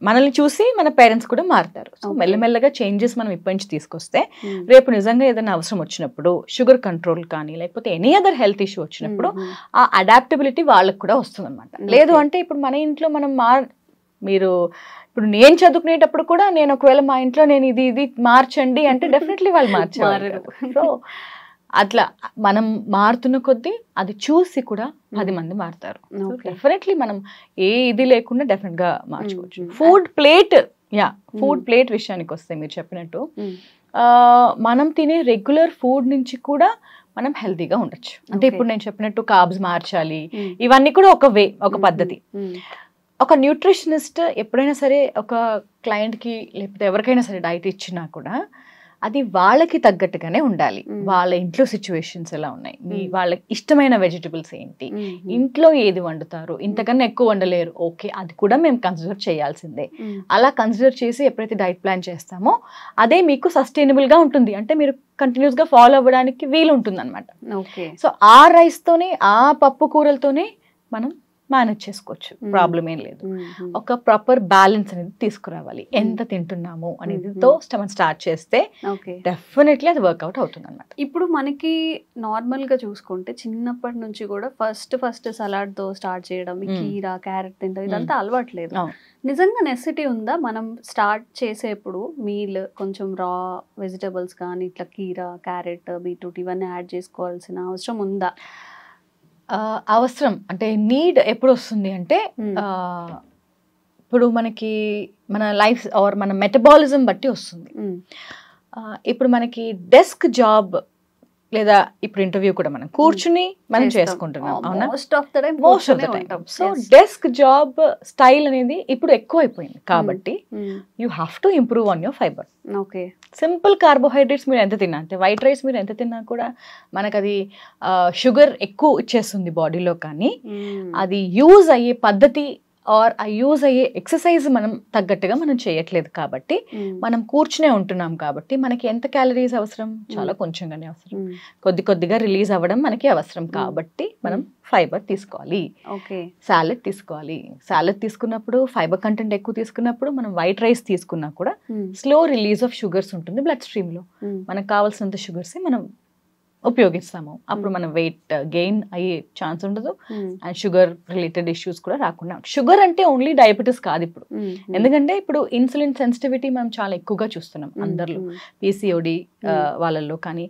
మనల్ని చూసి మన పేరెంట్స్ కూడా మారుతారు. సో మెల్లమెల్లగా చేంజెస్ మనం ఇప్పటి నుంచి తీసుకొస్తే రేపు నిజంగా ఏదైనా అవసరం వచ్చినప్పుడు, షుగర్ కంట్రోల్ కానీ లేకపోతే ఎనీ అదర్ హెల్త్ ఇష్యూ వచ్చినప్పుడు ఆ అడాప్టబిలిటీ వాళ్ళకు కూడా వస్తుంది అనమాట. లేదు అంటే ఇప్పుడు మన ఇంట్లో మనం మీరు ఇప్పుడు నేను చదువుకునేటప్పుడు కూడా నేను ఒకవేళ మా ఇంట్లో నేను ఇది మార్చండి అంటే డెఫినెట్లీ వాళ్ళు మార్చారు. సో అట్లా మనం మారుతున్న కొద్దీ అది చూసి కూడా 10 మంది మారుతారు. డెఫినెట్లీ మనం ఏ ఇది లేకుండా డెఫినెట్ గా మార్చుకోవచ్చు. ఫుడ్ ప్లేట్ విషయానికి వస్తే మీరు చెప్పినట్టు మనం తినే రెగ్యులర్ ఫుడ్ నుంచి కూడా మనం హెల్తీగా ఉండొచ్చు. అంటే ఇప్పుడు నేను చెప్పినట్టు కార్బ్స్ మార్చాలి, ఇవన్నీ కూడా ఒక పద్ధతి. ఒక న్యూట్రిషనిస్ట్ ఎప్పుడైనా సరే ఒక క్లయింట్కి లేకపోతే ఎవరికైనా సరే డైట్ ఇచ్చినా కూడా అది వాళ్ళకి తగ్గట్టుగానే ఉండాలి. వాళ్ళ ఇంట్లో సిచ్యువేషన్స్ ఎలా ఉన్నాయి, వాళ్ళకి ఇష్టమైన వెజిటబుల్స్ ఏంటి, ఇంట్లో ఏది వండుతారు, ఇంతకన్నా ఎక్కువ వండలేరు, ఓకే అది కూడా మేము కన్సిడర్ చేయాల్సిందే. అలా కన్సిడర్ చేసి ఎప్పుడైతే డైట్ ప్లాన్ చేస్తామో అదే మీకు సస్టైనబుల్ గా ఉంటుంది, అంటే మీరు కంటిన్యూస్ గా ఫాలో అవ్వడానికి వీలు ఉంటుంది అనమాట. సో ఆ రైస్ తోనే, ఆ పప్పు కూరలతోనే మనం మేనేజ్ చేసుకోవచ్చు, ప్రాబ్లం ఏం లేదు. ఒక ప్రాపర్ బ్యాలెన్స్ అనేది తీసుకురావాలి, ఎంత తింటున్నాము అనేదితో మనం స్టార్ట్ చేస్తే డెఫినెట్లీ అది వర్కౌట్ అవుతుంది అనమాట. ఇప్పుడు మనకి నార్మల్ గా చూసుకుంటే చిన్నప్పటి నుంచి కూడా ఫస్ట్ సలాడ్ తో స్టార్ట్ చేయడం, కీరా, క్యారెట్ తింటాం, ఇదంతా అలవాట్లేదు. నిజంగా నెసెసిటీ ఉందా మనం స్టార్ట్ చేసేప్పుడు మీల్ కొంచెం రా వెజిటబుల్స్ కానీ ఇట్లా కీరా, క్యారెట్, బీట్రూట్ ఇవన్నీ యాడ్ చేసుకోవాల్సిన అవసరం ఉందా? అవసరం అంటే నీడ్ ఎప్పుడు వస్తుంది అంటే ఇప్పుడు మనకి మన లైఫ్ ఆర్ మన మెటబాలిజం బట్టి వస్తుంది. ఇప్పుడు మనకి డెస్క్ జాబ్ లేదా ఇప్పుడు ఇంటర్వ్యూ కూడా మనం కూర్చుని మనం చేసుకుంటున్నాం, అవునా? Most of the time. So desk job style అనేది ఇప్పుడు ఎక్కువ అయిపోయింది కాబట్టి you have to improve on your fibre. Okay, simple carbohydrates మీరు ఎంత తిన్నా, అంటే వైట్ రైస్ మీరు ఎంత తిన్నా కూడా మనకు అది షుగర్ ఎక్కువ ఇచ్చేస్తుంది బాడీలో, కానీ అది యూజ్ అయ్యే పద్ధతి ఆర్ ఆ యూజ్ అయ్యే ఎక్సర్సైజ్ మనం తగ్గట్టుగా మనం చేయట్లేదు కాబట్టి మనం కూర్చునే ఉంటున్నాం కాబట్టి మనకి ఎంత క్యాలరీస్ అవసరం, చాలా కొంచెంగానే అవసరం, కొద్దిగా రిలీజ్ అవ్వడం మనకి అవసరం కాబట్టి మనం ఫైబర్ తీసుకోవాలి. సాలెడ్ తీసుకోవాలి. సాలెడ్ తీసుకున్నప్పుడు ఫైబర్ కంటెంట్ ఎక్కువ తీసుకున్నప్పుడు మనం వైట్ రైస్ తీసుకున్నా కూడా స్లో రిలీజ్ ఆఫ్ షుగర్స్ ఉంటుంది బ్లడ్ స్ట్రీమ్ లో. మనకు కావాల్సినంత షుగర్స్ మనం ఉపయోగిస్తాము, అప్పుడు మనం వెయిట్ గెయిన్ అయ్యే ఛాన్స్ ఉండదు అండ్ షుగర్ రిలేటెడ్ ఇష్యూస్ కూడా రాకుండా. షుగర్ అంటే ఓన్లీ డయాబెటీస్ కాదు ఇప్పుడు, ఎందుకంటే ఇప్పుడు ఇన్సులిన్ సెన్సిటివిటీ మనం చాలా ఎక్కువగా చూస్తున్నాం అందరిలో, పీసీఓడి వాళ్ళల్లో కానీ,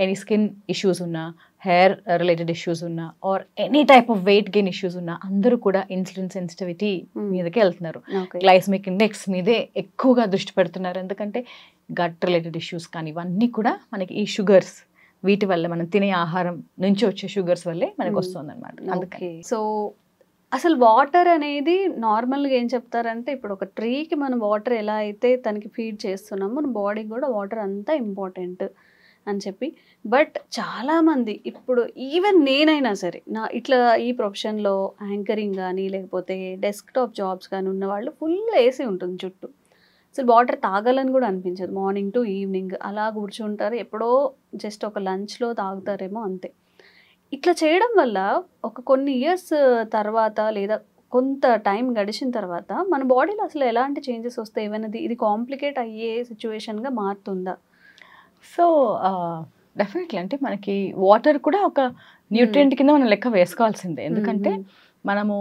ఎనీ స్కిన్ ఇష్యూస్ ఉన్నా, హెయిర్ రిలేటెడ్ ఇష్యూస్ ఉన్నా or any type of weight gain issues ఉన్నా అందరూ కూడా ఇన్సులిన్ సెన్సిటివిటీ మీదకి వెళ్తున్నారు, గ్లైసెమిక్ ఇండెక్స్ మీదే ఎక్కువగా దృష్టి పెడుతున్నారు. ఎందుకంటే గట్ రిలేటెడ్ ఇష్యూస్ కానీ ఇవన్నీ కూడా మనకి ఈ షుగర్స్, వీటి వల్ల మనం తినే ఆహారం నుంచి వచ్చే షుగర్స్ వల్లే మనకు వస్తుంది అనమాట. అందుకే సో అసలు వాటర్ అనేది నార్మల్గా ఏం చెప్తారంటే, ఇప్పుడు ఒక ట్రీకి మనం వాటర్ ఎలా అయితే తనకి ఫీడ్ చేస్తున్నామో మన బాడీకి కూడా వాటర్ అంతా ఇంపార్టెంట్ అని చెప్పి, బట్ చాలామంది ఇప్పుడు ఈవెన్ నేనైనా సరే నా ఇట్లా ఈ ప్రొఫెషన్లో యాంకరింగ్ కానీ లేకపోతే డెస్క్టాప్ జాబ్స్ కానీ ఉన్న వాళ్ళు ఫుల్ ఏసీ ఉంటుంది చుట్టూ, అసలు వాటర్ తాగాలని కూడా అనిపించదు, మార్నింగ్ టు ఈవినింగ్ అలా కూర్చుంటారు, ఎప్పుడో జస్ట్ ఒక లంచ్లో తాగుతారేమో అంతే. ఇట్లా చేయడం వల్ల ఒక కొన్ని ఇయర్స్ తర్వాత లేదా కొంత టైం గడిచిన తర్వాత మన బాడీలో అసలు ఎలాంటి చేంజెస్ వస్తాయి, ఏమైనా ఇది కాంప్లికేట్ అయ్యే సిచ్యువేషన్గా మారుతుందా? సో డెఫినెట్లీ అంటే మనకి వాటర్ కూడా ఒక న్యూట్రియంట్ కింద మనం లెక్క వేసుకోవాల్సిందే, ఎందుకంటే మనము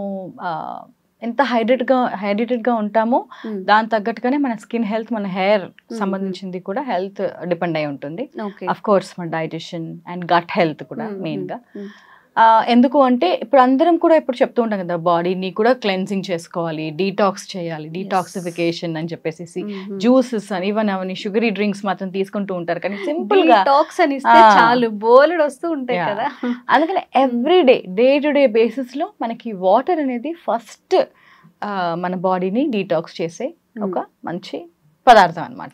ఎంత హైడ్రేటెడ్గా ఉంటామో దాని తగ్గట్టుగానే మన స్కిన్ హెల్త్, మన హెయిర్ సంబంధించింది కూడా హెల్త్ డిపెండ్ అయి ఉంటుంది. అఫ్ కోర్స్ మన డైజెషన్ అండ్ గట్ హెల్త్ కూడా మెయిన్గా. ఎందుకు అంటే ఇప్పుడు అందరం కూడా ఇప్పుడు చెప్తూ ఉంటాం కదా, బాడీని కూడా క్లెన్సింగ్ చేసుకోవాలి, డీటాక్స్ చేయాలి, డీటాక్సిఫికేషన్ అని చెప్పేసి జ్యూసెస్ అని ఇవన్నీ అవన్నీ షుగరీ డ్రింక్స్ మాత్రం తీసుకుంటూ ఉంటారు, కానీ సింపుల్ గా చాలు బోలెడు వస్తూ ఉంటాయి కదా. అందుకని every day to day basis లో మనకి వాటర్ అనేది ఫస్ట్ మన బాడీని డీటాక్స్ చేసే ఒక మంచి పదార్థం అనమాట.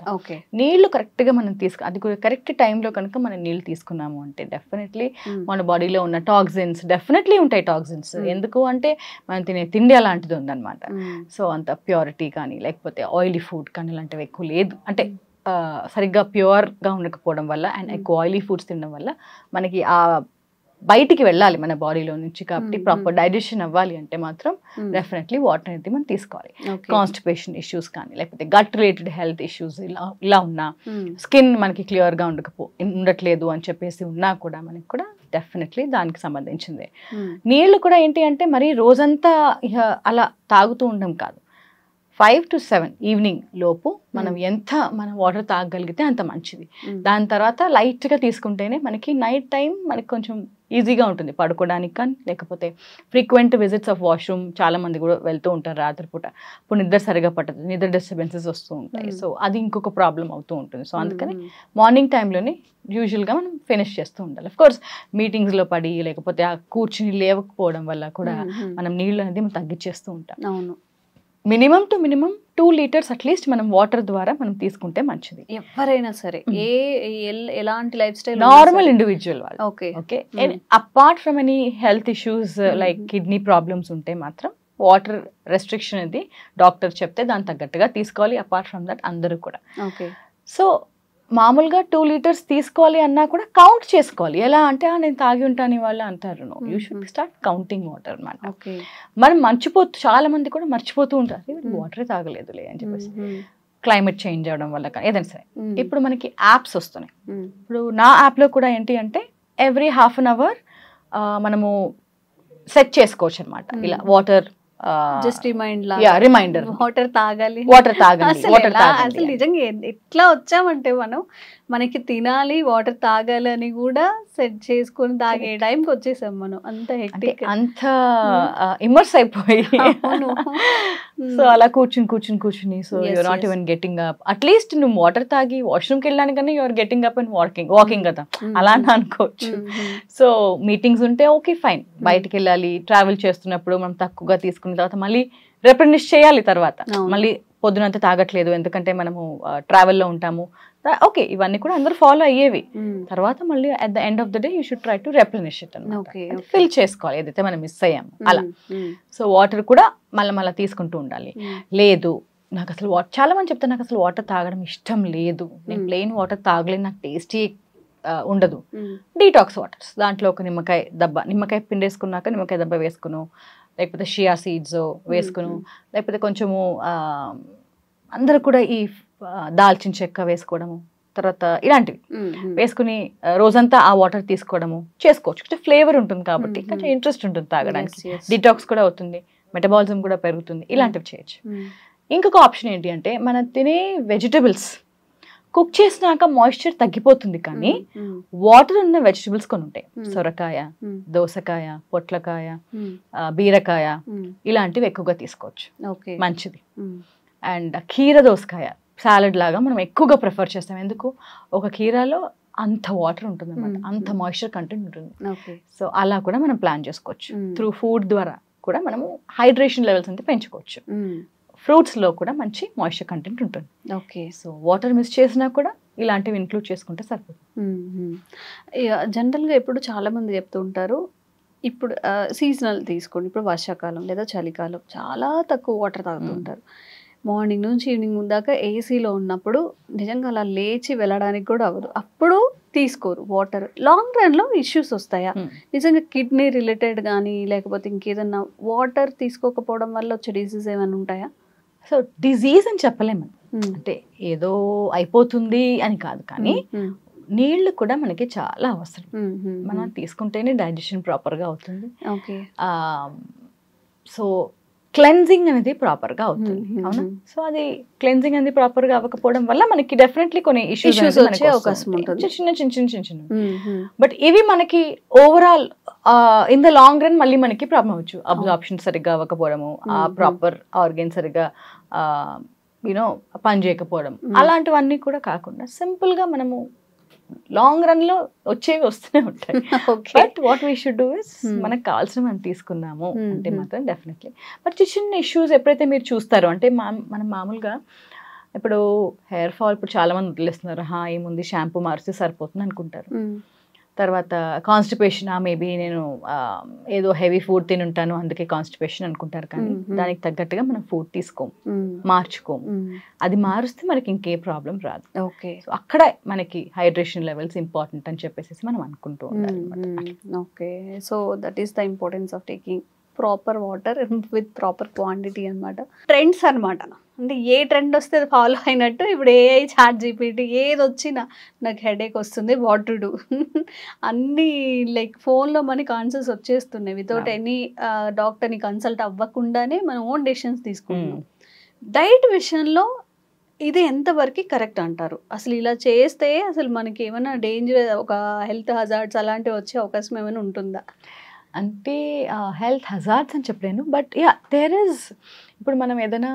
నీళ్లు కరెక్ట్ గా మనం అది కూడా కరెక్ట్ టైంలో కనుక మనం నీళ్లు తీసుకున్నాము అంటే డెఫినెట్లీ మన బాడీలో ఉన్న టాక్సిన్స్ డెఫినెట్లీ ఉంటాయి. టాక్సిన్స్ ఎందుకు అంటే మనం తినే తిండి అలాంటిది ఉందన్నమాట. సో అంత ప్యూరిటీ కానీ లేకపోతే ఆయిలీ ఫుడ్ కానీ ఇలాంటివి ఎక్కువ లేదు, అంటే సరిగ్గా ప్యూర్గా ఉండకపోవడం వల్ల అండ్ ఎక్కువ ఆయిలీ ఫుడ్స్ తినడం వల్ల మనకి ఆ బయటికి వెళ్ళాలి మన బాడీలో నుంచి, కాబట్టి ప్రాపర్ డైజెషన్ అవ్వాలి అంటే మాత్రం డెఫినెట్లీ వాటర్ అనేది మనం తీసుకోవాలి. కాన్స్టిపేషన్ ఇష్యూస్ కానీ లేకపోతే గట్ రిలేటెడ్ హెల్త్ ఇష్యూస్ ఇలా ఉన్నా, స్కిన్ మనకి క్లియర్గా ఉండట్లేదు అని చెప్పేసి ఉన్నా కూడా మనకి కూడా డెఫినెట్లీ దానికి సంబంధించిందే. నీళ్లు కూడా ఏంటి అంటే మరి రోజంతా అలా తాగుతూ ఉండడం కాదు, 5 to 7 ఈవినింగ్ లోపు మనం ఎంత మనం వాటర్ తాగగలిగితే అంత మంచిది. దాని తర్వాత లైట్గా తీసుకుంటేనే మనకి నైట్ టైం మనకి కొంచెం ఈజీగా ఉంటుంది పడుకోవడానికి, కానీ లేకపోతే ఫ్రీక్వెంట్ విజిట్స్ ఆఫ్ వాష్రూమ్ చాలా మంది కూడా వెళ్తూ ఉంటారు రాత్రిపూట, ఇప్పుడు నిద్ర సరిగా పట్టదు, నిద్ర డిస్టర్బెన్సెస్ వస్తూ ఉంటాయి, సో అది ఇంకొక ప్రాబ్లం అవుతూ ఉంటుంది. సో అందుకని మార్నింగ్ టైంలోనే యూజువల్గా మనం ఫినిష్ చేస్తూ ఉండాలి. అఫ్ కోర్స్ మీటింగ్స్లో పడి లేకపోతే ఆ కూర్చుని లేవకపోవడం వల్ల కూడా మనం నీళ్ళు అనేది మనం తగ్గించేస్తూ ఉంటాం. అవును, minimum to minimum 2 litres at least మనం వాటర్ ద్వారా మనం తీసుకుంటే మంచిది. ఎవరైనా సరే ఎలాంటి లైఫ్ స్టైల్ నార్మల్ ఇండివిజువల్ వాళ్ళు okay apart from any health issues like kidney problems ఉంటే మాత్రం వాటర్ రెస్ట్రిక్షన్ అనేది డాక్టర్ చెప్తే దాని తగ్గట్టుగా తీసుకోవాలి. అపార్ట్ ఫ్రమ్ దట్ అందరూ కూడా సో మామూలుగా 2 లీటర్స్ తీసుకోవాలి అన్నా కూడా కౌంట్ చేసుకోవాలి. ఎలా అంటే నేను తాగి ఉంటాను వాళ్ళు అంటారు, no you should start counting water అనమాట. మనం చాలా మంది కూడా మర్చిపోతూ ఉంటారు, వాటరే తాగలేదులే అని చెప్పేసి. క్లైమేట్ చేంజ్ అవడం వల్ల కానీ ఏదైనా సరే ఇప్పుడు మనకి యాప్స్ వస్తున్నాయి. ఇప్పుడు నా యాప్లో కూడా ఏంటి అంటే ఎవ్రీ హాఫ్ అన్ అవర్ మనము సెట్ చేసుకోవచ్చు అనమాట. ఇలా water just remind reminder, water తాగాలి, వాటర్ తాగండి, అసలు వాటర్ ఎలా- తాగండి అసలు నిజంగా ఎట్లా వచ్చామంటే మనం మనకి తినాలి వాటర్ తాగాలి అని కూడా సెట్ చేసుకొని తాగే టైంకి వచ్చేసాం మనం, అంత అంటే హెక్టిక్. అంత ఇమర్స్ అయిపోయి అవును. సో అలా కూర్చుని so Yes, you're not yes. Even getting up. At least నువ్వు వాటర్ తాగి వాష్రూమ్కి వెళ్ళడానికన్నా you're getting up and walking కదా, అలా అని అనుకోవచ్చు. సో మీటింగ్స్ ఉంటే ఓకే ఫైన్, బయటికి వెళ్ళాలి, ట్రావెల్ చేస్తున్నప్పుడు మనం తక్కువగా తీసుకున్న తర్వాత మళ్ళీ రిప్రెనిష్ చేయాలి తర్వాత. అవును. మళ్ళీ పొద్దునంతా తాగట్లేదు ఎందుకంటే మనము ట్రావెల్లో ఉంటాము, ఓకే ఇవన్నీ కూడా అందరూ ఫాలో అయ్యేవి. తర్వాత మళ్ళీ at the end of the day you should try to replenish it Okay, అన్నమాట, okay. ఫిల్ చేసుకోవాలి ఏదైతే మనం మిస్ అయ్యాము అలా. సో వాటర్ కూడా మళ్ళీ తీసుకుంటూ ఉండాలి. లేదు నాకు అసలు చాలా మంది చెప్తారు నాకు అసలు వాటర్ తాగడం ఇష్టం లేదు, నేను ప్లెయిన్ వాటర్ తాగలేను, నాకు టేస్టీ ఉండదు. డీటాక్స్ వాటర్స్, దాంట్లో ఒక నిమ్మకాయ పిండేసుకున్నాక నిమ్మకాయ దెబ్బ వేసుకును, లేకపోతే షియా సీడ్స్ వేసుకును, లేకపోతే కొంచెము అందరూ కూడా ఈ దాల్చిన చెక్క వేసుకోవడము, తర్వాత ఇలాంటివి వేసుకుని రోజంతా ఆ వాటర్ తీసుకోవడము చేసుకోవచ్చు. కొంచెం ఫ్లేవర్ ఉంటుంది కాబట్టి కొంచెం ఇంట్రెస్ట్ ఉంటుంది తాగడానికి, డిటాక్స్ కూడా అవుతుంది, మెటబాలిజం కూడా పెరుగుతుంది, ఇలాంటివి చేయొచ్చు. ఇంకొక ఆప్షన్ ఏంటి అంటే మనం తినే వెజిటబుల్స్ కుక్ చేసినాక మాయిశ్చర్ తగ్గిపోతుంది కానీ వాటర్ ఉన్న వెజిటబుల్స్ కొన్ని ఉంటాయి, సొరకాయ, దోసకాయ, పొట్లకాయ, బీరకాయ, ఇలాంటివి ఎక్కువగా తీసుకోవచ్చు, మంచిది. అండ్ కీర దోసకాయ సాలడ్ లాగా మనం ఎక్కువగా ప్రిఫర్ చేస్తాం, ఎందుకు ఒక కీరాలో అంత వాటర్ ఉంటుంది అన్నమాట, అంత మాయిశ్చర్ కంటెంట్ ఉంటుంది. సో అలా కూడా మనం ప్లాన్ చేసుకోవచ్చు. త్రూ ఫుడ్ ద్వారా కూడా మనము హైడ్రేషన్ లెవెల్స్ అంతా పెంచుకోవచ్చు. ఫ్రూట్స్ లో కూడా మంచి మాయిశ్చర్ కంటెంట్ ఉంటుంది. ఓకే, సో వాటర్ మిస్ చేసినా కూడా ఇలాంటివి ఇంక్లూడ్ చేసుకుంటే సరిపోతుంది. జనరల్గా ఇప్పుడు చాలా మంది చెప్తూ ఉంటారు, ఇప్పుడు సీజనల్ తీసుకోండి, ఇప్పుడు వర్షాకాలం లేదా చలికాలం చాలా తక్కువ వాటర్ తాగుతుంటారు. మార్నింగ్ నుంచి ఈవినింగ్ దాకా ఏసీలో ఉన్నప్పుడు నిజంగా అలా లేచి వెళ్ళడానికి కూడా అవ్వదు, అప్పుడు తీసుకోరు వాటర్. లాంగ్ రన్లో ఇష్యూస్ వస్తాయా నిజంగా, కిడ్నీ రిలేటెడ్ కానీ లేకపోతే ఇంకేదన్నా వాటర్ తీసుకోకపోవడం వల్ల వచ్చే డిసీజ్ ఏమైనా ఉంటాయా? సో డిజీజ్ అని చెప్పలేము, అంటే ఏదో అయిపోతుంది అని కాదు, కానీ నీళ్లు కూడా మనకి చాలా అవసరం. మనం తీసుకుంటేనే డైజెషన్ ప్రాపర్గా అవుతుంది. ఓకే, సో క్లెన్జింగ్ అనేది ప్రాపర్గా అవుతుంది, అవునా? సో అది క్లెన్జింగ్ అనేది ప్రాపర్గా అవ్వకపోవడం వల్ల మనకి డెఫినెట్లీ కొన్ని ఇష్యూస్ వచ్చే అవకాశం ఉంటుంది, చిన్న. బట్ ఇవి మనకి overall in the long run మళ్ళీ మనకి ప్రాబ్లం అవ్వచ్చు. అబ్జార్ప్షన్ సరిగ్గా అవ్వకపోవడము, ఆ ప్రాపర్ ఆర్గన్ సరిగ్గా యూనో పని చేయకపోవడం, అలాంటివన్నీ కూడా కాకుండా సింపుల్ గా మనము లాంగ్ రన్ లో వచ్చేవి వస్తూనే ఉంటాయి. But what we should do is మనకు కావాల్సిన మనం తీసుకున్నాము అంటే మాత్రం డెఫినెట్లీ. బట్ చిన్న ఇష్యూస్ ఎప్పుడైతే మీరు చూస్తారో, అంటే మనం మామూలుగా ఇప్పుడు హెయిర్ ఫాల్ ఇప్పుడు చాలా మంది వదిలేస్తున్నారు, ఏముంది షాంపూ మారిస్తే సరిపోతుంది అనుకుంటారు. తర్వాత కాన్స్టిపేషన్, మేబీ నేను ఏదో హెవీ ఫుడ్ తినుంటాను అందుకే కాన్స్టిపేషన్ అనుకుంటారు, కానీ దానికి తగ్గట్టుగా మనం ఫుడ్ తీసుకోము, మార్చుకోము. అది మారుస్తే మనకి ఇంకే ప్రాబ్లం రాదు. ఓకే, సో అక్కడ మనకి హైడ్రేషన్ లెవెల్స్ ఇంపార్టెంట్ అని చెప్పేసి మనం అనుకుంటూ ఉండాలి. Okay, so that is the importance of taking proper water with proper quantity అనమాట. ట్రెండ్స్ అనమాట, అంటే ఏ ట్రెండ్ వస్తే అది ఫాలో అయినట్టు ఇప్పుడు ఏఐ, చాట్ జీపీటీ ఏది వచ్చినా నాకు హెడేక్ వస్తుంది, వాట్ టు డూ, అన్నీ లైక్ ఫోన్లో మనకి ఆన్సర్స్ వచ్చేస్తున్నాయి వితౌట్ ఎనీ డాక్టర్ని కన్సల్ట్ అవ్వకుండానే మనం ఓన్ డెసిషన్స్ తీసుకుంటున్నాం. డైట్ విషయంలో ఇది ఎంతవరకు కరెక్ట్ అంటారు? అసలు ఇలా చేస్తే అసలు మనకి ఏమైనా డేంజర్, ఒక హెల్త్ హజార్డ్స్ అలాంటివి వచ్చే అవకాశం ఏమైనా ఉంటుందా? అంటే హెల్త్ హజార్డ్స్ అని చెప్పలేను, బట్ యా దేర్ ఇస్. ఇప్పుడు మనం ఏదైనా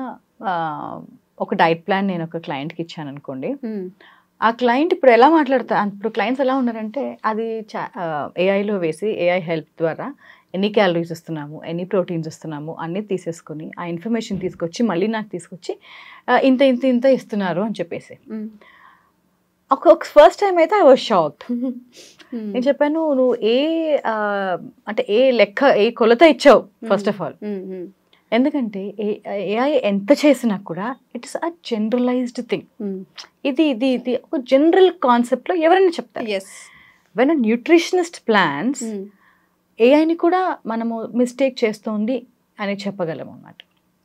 ఒక డైట్ ప్లాన్ నేను ఒక క్లయింట్కి ఇచ్చాను అనుకోండి, ఆ క్లయింట్ ఇప్పుడు ఎలా ఇప్పుడు క్లయింట్స్ ఎలా ఉన్నారంటే అది ఏఐలో వేసి ఏఐ హెల్ప్ ద్వారా ఎన్ని క్యాలరీస్ ఇస్తున్నాము, ఎన్ని ప్రోటీన్స్ ఇస్తున్నాము అన్నీ తీసేసుకొని ఆ ఇన్ఫర్మేషన్ తీసుకొచ్చి మళ్ళీ నాకు తీసుకొచ్చి ఇంత ఇంత ఇంత ఇస్తున్నారు అని చెప్పేసి. ఒక ఫస్ట్ టైం అయితే ఐ వాజ్ షాక్డ్. నేను చెప్పాను, నువ్వు అంటే ఏ కొలత ఇచ్చావు ఫస్ట్ ఆఫ్ ఆల్, ఎందుకంటే ఏఐ ఎంత చేసినా కూడా it is a generalised thing. ఇది ఒక జనరల్ కాన్సెప్ట్ లో ఎవరైనా చెప్తారు. వెన్ అ న్యూట్రిషనిస్ట్ ప్లాన్స్, ఏఐని కూడా మనము మిస్టేక్ చేస్తోంది అని చెప్పగలం అన్నమాట.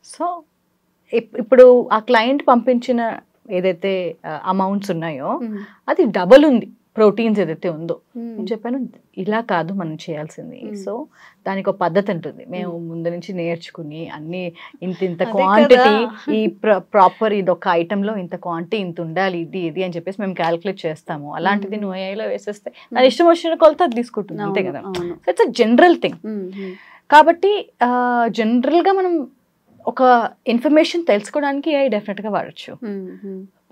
సో ఇప్పుడు ఆ క్లయింట్ పంపించిన ఏదైతే అమౌంట్స్ ఉన్నాయో అది డబల్ ఉంది ప్రోటీన్స్ ఏదైతే ఉందో నేను చెప్పాను ఇలా కాదు మనం చేయాల్సింది. సో దానికి ఒక పద్ధతి ఉంటుంది, మేము ముందు నుంచి నేర్చుకుని అన్ని ఇంత క్వాంటిటీ ఈ ప్రాపర్ ఇది ఒక ఐటెంలో ఇంత క్వాంటిటీ ఇంత ఉండాలి ఇది అని చెప్పేసి మేము క్యాలిక్యులేట్ చేస్తాము. అలాంటిది నువ్వు ఏఐలో వేసేస్తే అది ఇష్టం వచ్చిన కొలత అది తీసుకుంటుంది అంతే కదా. So it's a general thing. కాబట్టి జనరల్గా మనం ఒక ఇన్ఫర్మేషన్ తెలుసుకోవడానికి ఏఐ డెఫినెట్గా వాడచ్చు.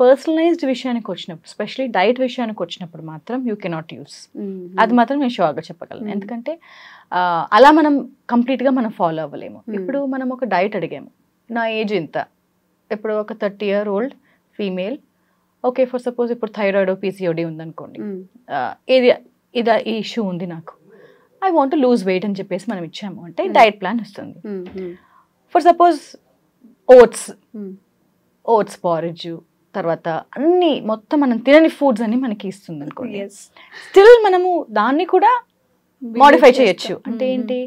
పర్సనలైజ్డ్ విషయానికి వచ్చినప్పుడు, స్పెషలీ డైట్ విషయానికి వచ్చినప్పుడు మాత్రం యూ కెనాట్ యూస్. అది మాత్రం నేను షూర్గా చెప్పగలను. ఎందుకంటే అలా మనం కంప్లీట్గా మనం ఫాలో అవ్వలేము. ఇప్పుడు మనం ఒక డైట్ అడిగాము, నా ఏజ్ ఇంత, ఇప్పుడు ఒక 30-year-old female, okay for suppose ఇప్పుడు థైరాయిడ్ పీసీఓడి ఉందనుకోండి, ఇది ఈ ఇష్యూ ఉంది నాకు, I want to lose weight అని చెప్పేసి మనం ఇచ్చాము అంటే డైట్ ప్లాన్ వస్తుంది. ఫర్ సపోజ్ ఓట్స్ పారిజ్ తర్వాత అన్ని మొత్తం మనం తినని ఫుడ్స్ అన్ని మనకి ఇస్తుంది అనుకోండి, స్టిల్ మనము దాన్ని కూడా మోడిఫై చేయొచ్చు. అంటే ఏంటి,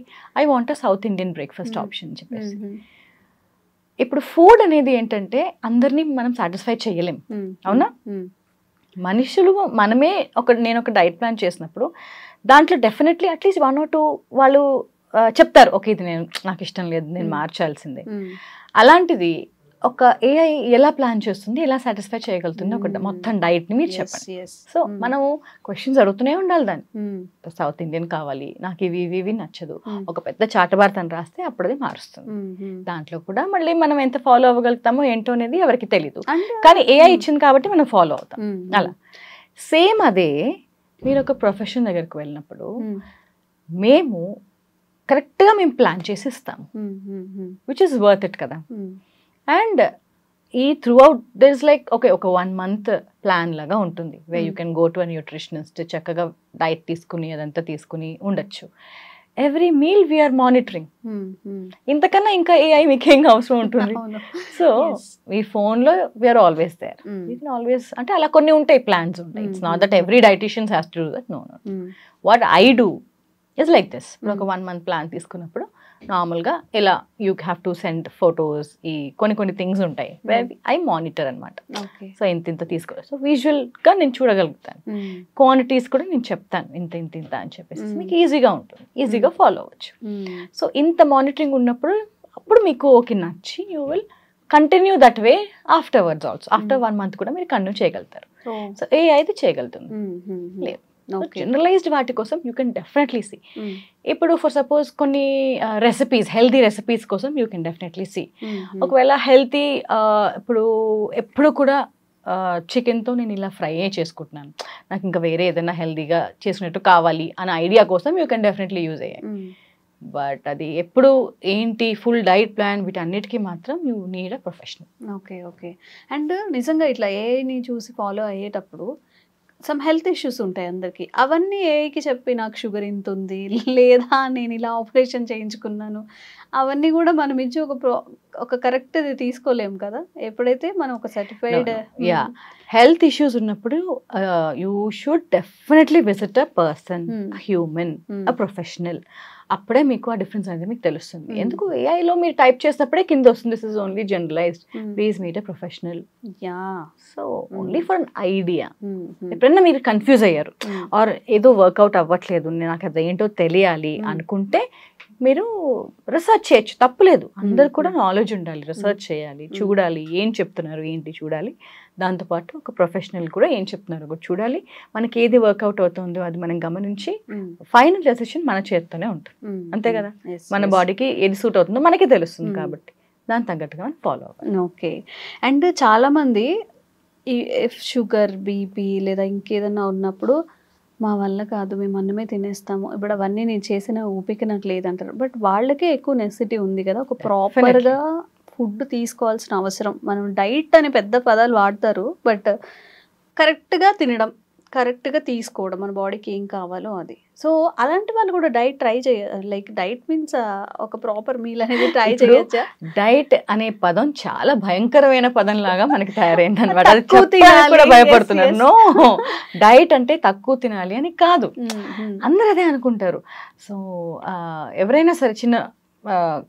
I want a south Indian breakfast option అని చెప్పేసి. ఇప్పుడు ఫుడ్ అనేది ఏంటంటే అందరినీ మనం సాటిస్ఫై చేయలేం, అవునా? మనుషులు మనమే నేను ఒక డైట్ ప్లాన్ చేసినప్పుడు దాంట్లో డెఫినెట్లీ అట్లీస్ట్ 1 or 2 వాళ్ళు చెప్తారు, ఓకే ఇది నాకు ఇష్టం లేదు, నేను మార్చాల్సిందే. అలాంటిది ఒక ఏఐ ఎలా ప్లాన్ చేస్తుంది, ఎలా సాటిస్ఫై చేయగలుగుతుంది ఒక మొత్తం డైట్ ని మీరు చెప్పండి. సో మనము క్వశ్చన్స్ అడుగుతూనే ఉండాలి దాన్ని. సౌత్ ఇండియన్ కావాలి నాకు, ఇవి నచ్చదు, ఒక పెద్ద చాటభారతాన్ని రాస్తే అప్పుడు అది మారుస్తుంది. దాంట్లో కూడా మళ్ళీ మనం ఎంత ఫాలో అవ్వగలుగుతామో ఏంటో అనేది ఎవరికి తెలీదు, కానీ ఏఐ ఇచ్చింది కాబట్టి మనం ఫాలో అవుతాం. అలా సేమ్ అదే మీరు ఒక ప్రొఫెషన్ దగ్గరికి వెళ్ళినప్పుడు మేము కరెక్ట్గా మేము ప్లాన్ చేసి ఇస్తాము, విచ్ ఇస్ వర్త్ ఇట్ కదా. అండ్ ఈ throughout there is like ఒక 1 month ప్లాన్ లాగా ఉంటుంది, way you can go to a nutritionist, చక్కగా డైట్ తీసుకుని అదంతా తీసుకుని ఉండొచ్చు. Every meal we are monitoring. ఇంతకన్నా ఇంకా ఏఐ మీకు ఏం అవసరం ఉంటుంది? సో ఈ ఫోన్లో we are always there. You can always, అంటే అలా కొన్ని ఉంటాయి ప్లాన్స్ ఉంటాయి. It's not that every dietitians has to do that. No. What I do is like this. ఇప్పుడు ఒక 1 month ప్లాన్ తీసుకున్నప్పుడు నార్మల్గా ఇలా you have to send photos, ఈ కొన్ని థింగ్స్ ఉంటాయి ఐ మానిటర్ అనమాట. సో ఇంత తీసుకోవాలి. సో విజువల్గా నేను చూడగలుగుతాను, క్వాంటిటీస్ కూడా నేను చెప్తాను ఇంత అని చెప్పేసి మీకు ఈజీగా ఉంటుంది, ఈజీగా ఫాలో అవ్వచ్చు. సో ఇంత మానిటరింగ్ ఉన్నప్పుడు అప్పుడు మీకు ఓకే నచ్చి you will continue that way afterwards also. After 1 month కూడా మీరు కంటిన్యూ చేయగలుగుతారు. సో ఏ అయితే చేయగలుగుతుంది, లేదు జనరలైజ్డ్ వాటి కోసం యూ కెన్ డెఫినెట్లీ సీ. ఇప్పుడు ఫర్ సపోజ్ కొన్ని రెసిపీస్, హెల్తీ రెసిపీస్ కోసం యూ కెన్ డెఫినెట్లీ సీ. ఒకవేళ హెల్తీ ఎప్పుడు కూడా చికెన్తో నేను ఇలా ఫ్రై చేసుకుంటున్నాను, నాకు ఇంకా వేరే ఏదైనా హెల్తీగా చేసుకున్నట్టు కావాలి అనే ఐడియా కోసం యూ కెన్ డెఫినెట్లీ యూజ్ అయ్యాయి. బట్ అది ఎప్పుడు ఏంటి ఫుల్ డైట్ ప్లాన్ వీటన్నిటికీ మాత్రం you need a professional. Okay. And నిజంగా ఇట్లా ఏఐని చూసి ఫాలో అయ్యేటప్పుడు సమ్ హెల్త్ ఇష్యూస్ ఉంటాయి అందరికి, అవన్నీ ఏఐకి చెప్పి నాకు షుగర్ ఇంత ఉంది, లేదా నేను ఇలా ఆపరేషన్ చేయించుకున్నాను, అవన్నీ కూడా మనం ఇచ్చి ఒక కరెక్ట్ తీసుకోలేము కదా. ఎప్పుడైతే మనం ఒక సర్టిఫైడ్ హెల్త్ ఇష్యూస్ ఉన్నప్పుడు you should definitely visit a person, human, a professional. అప్పుడే మీకు ఆ డిఫరెన్స్ అనేది మీకు తెలుస్తుంది. ఎందుకు ఏఐలో మీరు టైప్ చేసినప్పుడే కింద వస్తుంది this is only generalised, please meet a professional. So only for an idea. ఎప్పుడైనా మీరు కన్ఫ్యూజ్ అయ్యారు ఆర్ ఏదో వర్కౌట్ అవ్వట్లేదు, నాకు అదేంటో తెలియాలి అనుకుంటే మీరు రీసెర్చ్ చేయొచ్చు, తప్పులేదు. అందరు కూడా నాలెడ్జ్ ఉండాలి, రీసెర్చ్ చేయాలి, చూడాలి ఏం చెప్తున్నారు ఏంటి చూడాలి. దాంతోపాటు ఒక ప్రొఫెషనల్ కూడా ఏం చెప్తున్నారు కూడా చూడాలి. మనకి ఏది వర్కౌట్ అవుతుందో అది మనం గమనించి ఫైనల్ డెసిషన్ మన చేతితోనే ఉంటుంది, అంతే కదా. మన బాడీకి ఏది సూట్ అవుతుందో మనకి తెలుస్తుంది, కాబట్టి దాని తగ్గట్టుగా మనం ఫాలో అవ్వాలి. ఓకే. అండ్ చాలామంది ఈ షుగర్, బీపీ లేదా ఇంకేదన్నా ఉన్నప్పుడు మా వల్ల కాదు, మేము అన్నమే తినేస్తాము, ఇప్పుడు అవన్నీ నేను చేసిన ఓపిక నాకు లేదంటారు. బట్ వాళ్ళకే ఎక్కువ నెసెసిటీ ఉంది కదా, ఒక ప్రాపర్గా ఫుడ్ తీసుకోవాల్సిన అవసరం. మనం డైట్ అనే పెద్ద పదాలు వాడతారు, బట్ కరెక్ట్గా తినడం, కరెక్ట్గా తీసుకోవడం, మన బాడీకి ఏం కావాలో అది. సో అలాంటి వాళ్ళు కూడా diet try like diet means ఒక ప్రాపర్ మీల్ అనేది ట్రై చేయొచ్చా? డైట్ అనే పదం చాలా భయంకరమైన పదం లాగా మనకి తయారైంది అనమాట. అది చెప్పడానికి కూడా భయపడుతున్నారు. నో, డైట్ అంటే తక్కువ తినాలి అని కాదు, అందరూ అదే అనుకుంటారు. సో ఎవరైనా సరే చిన్న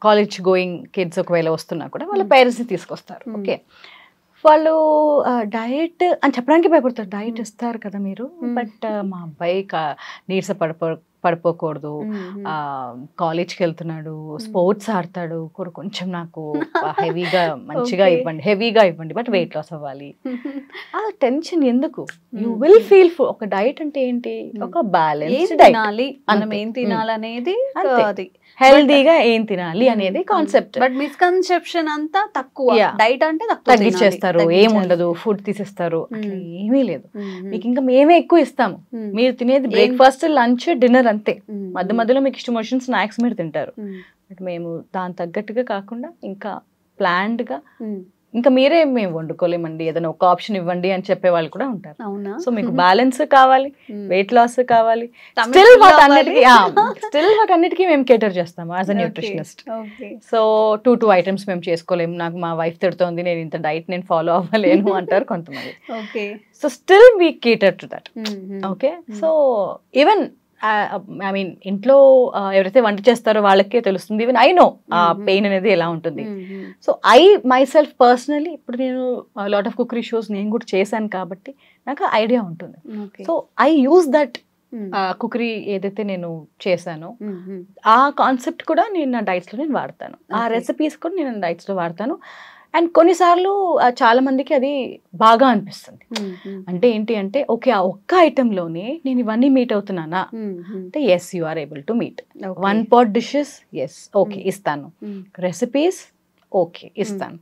కాలేజ్ గోయింగ్ కిడ్స్ ఒకవేళ వస్తున్నా కూడా వాళ్ళ పేరెంట్స్ని తీసుకొస్తారు. ఓకే, వాళ్ళు డయట్ అని చెప్పడానికి భయపడతారు. డయట్ ఇస్తారు కదా మీరు, బట్ మా అబ్బాయి నీరస పడిపోకూడదు, కాలేజ్కి వెళ్తున్నాడు, స్పోర్ట్స్ ఆడతాడు, కొంచెం నాకు హెవీగా మంచిగా ఇవ్వండి, హెవీగా ఇవ్వండి, బట్ వెయిట్ లాస్ అవ్వాలి. ఆ టెన్షన్ ఎందుకు? You will feel full. ఒక డైట్ అంటే ఏంటి? ఒక బ్యాలెన్స్ తినాలి, మనం ఏం తినాలనేది, హెల్దీగా ఏం తినాలి అనేది కాన్సెప్ట్. బట్ మిస్కన్సెప్షన్ అంతా తక్కువ, డైట్ అంటే తగ్గించేస్తారు, ఏముండదు, ఫుడ్ తీసేస్తారు, అట్లా ఏమీ లేదు. మీకు ఇంకా మేమే ఎక్కువ ఇస్తాము. మీరు తినేది బ్రేక్ఫాస్ట్, లంచ్, డిన్నర్ అంతే. మధ్య మధ్యలో మీకు ఇష్టం వచ్చిన స్నాక్స్ మీరు తింటారు. బట్ మేము దాని తగ్గట్టుగా కాకుండా ఇంకా ప్లాన్డ్ గా, ఇంకా మీరే మేము వండుకోలేమండి, ఏదైనా ఒక ఆప్షన్ ఇవ్వండి అని చెప్పే వాళ్ళు కూడా ఉంటారు. సో మీకు బ్యాలెన్స్ కావాలి, వెయిట్ లాస్ కావాలి, స్టిల్ వాటన్నిటికీ మేము కేటర్ చేస్తాము as a nutritionist. So 2 items మేము చేసుకోలేము, నాకు మా వైఫ్ తిడుతోంది, నేను ఇంత డైట్ నేను ఫాలో అవ్వలేను అంటారు కొంతమంది. So still we కేటర్ to that. Okay, so even I mean ఇంట్లో ఎవరైతే వంట చేస్తారో వాళ్ళకే తెలుస్తుంది. ఈవెన్ ఐ నో ఆ పెయిన్ అనేది ఎలా ఉంటుంది. So I my self personally, ఇప్పుడు నేను లాట్ ఆఫ్ కుకరీ షోస్ నేను కూడా చేశాను కాబట్టి నాకు ఐడియా ఉంటుంది. So I use that cookery ఏదైతే నేను చేశానో ఆ కాన్సెప్ట్ కూడా నేను నా డైట్స్ లో నేను వాడతాను, ఆ రెసిపీస్ కూడా నేను డైట్స్ లో వాడతాను. అండ్ కొన్నిసార్లు చాలా మందికి అది బాగా అనిపిస్తుంది. అంటే ఏంటి అంటే, ఓకే ఆ ఒక్క ఐటెంలోనే నేను ఇవన్నీ మీట్ అవుతున్నానా అంటే, yes you are able to meet. 1 pot dishes, yes okay ఇస్తాను. రెసిపీస్ ఓకే ఇస్తాను.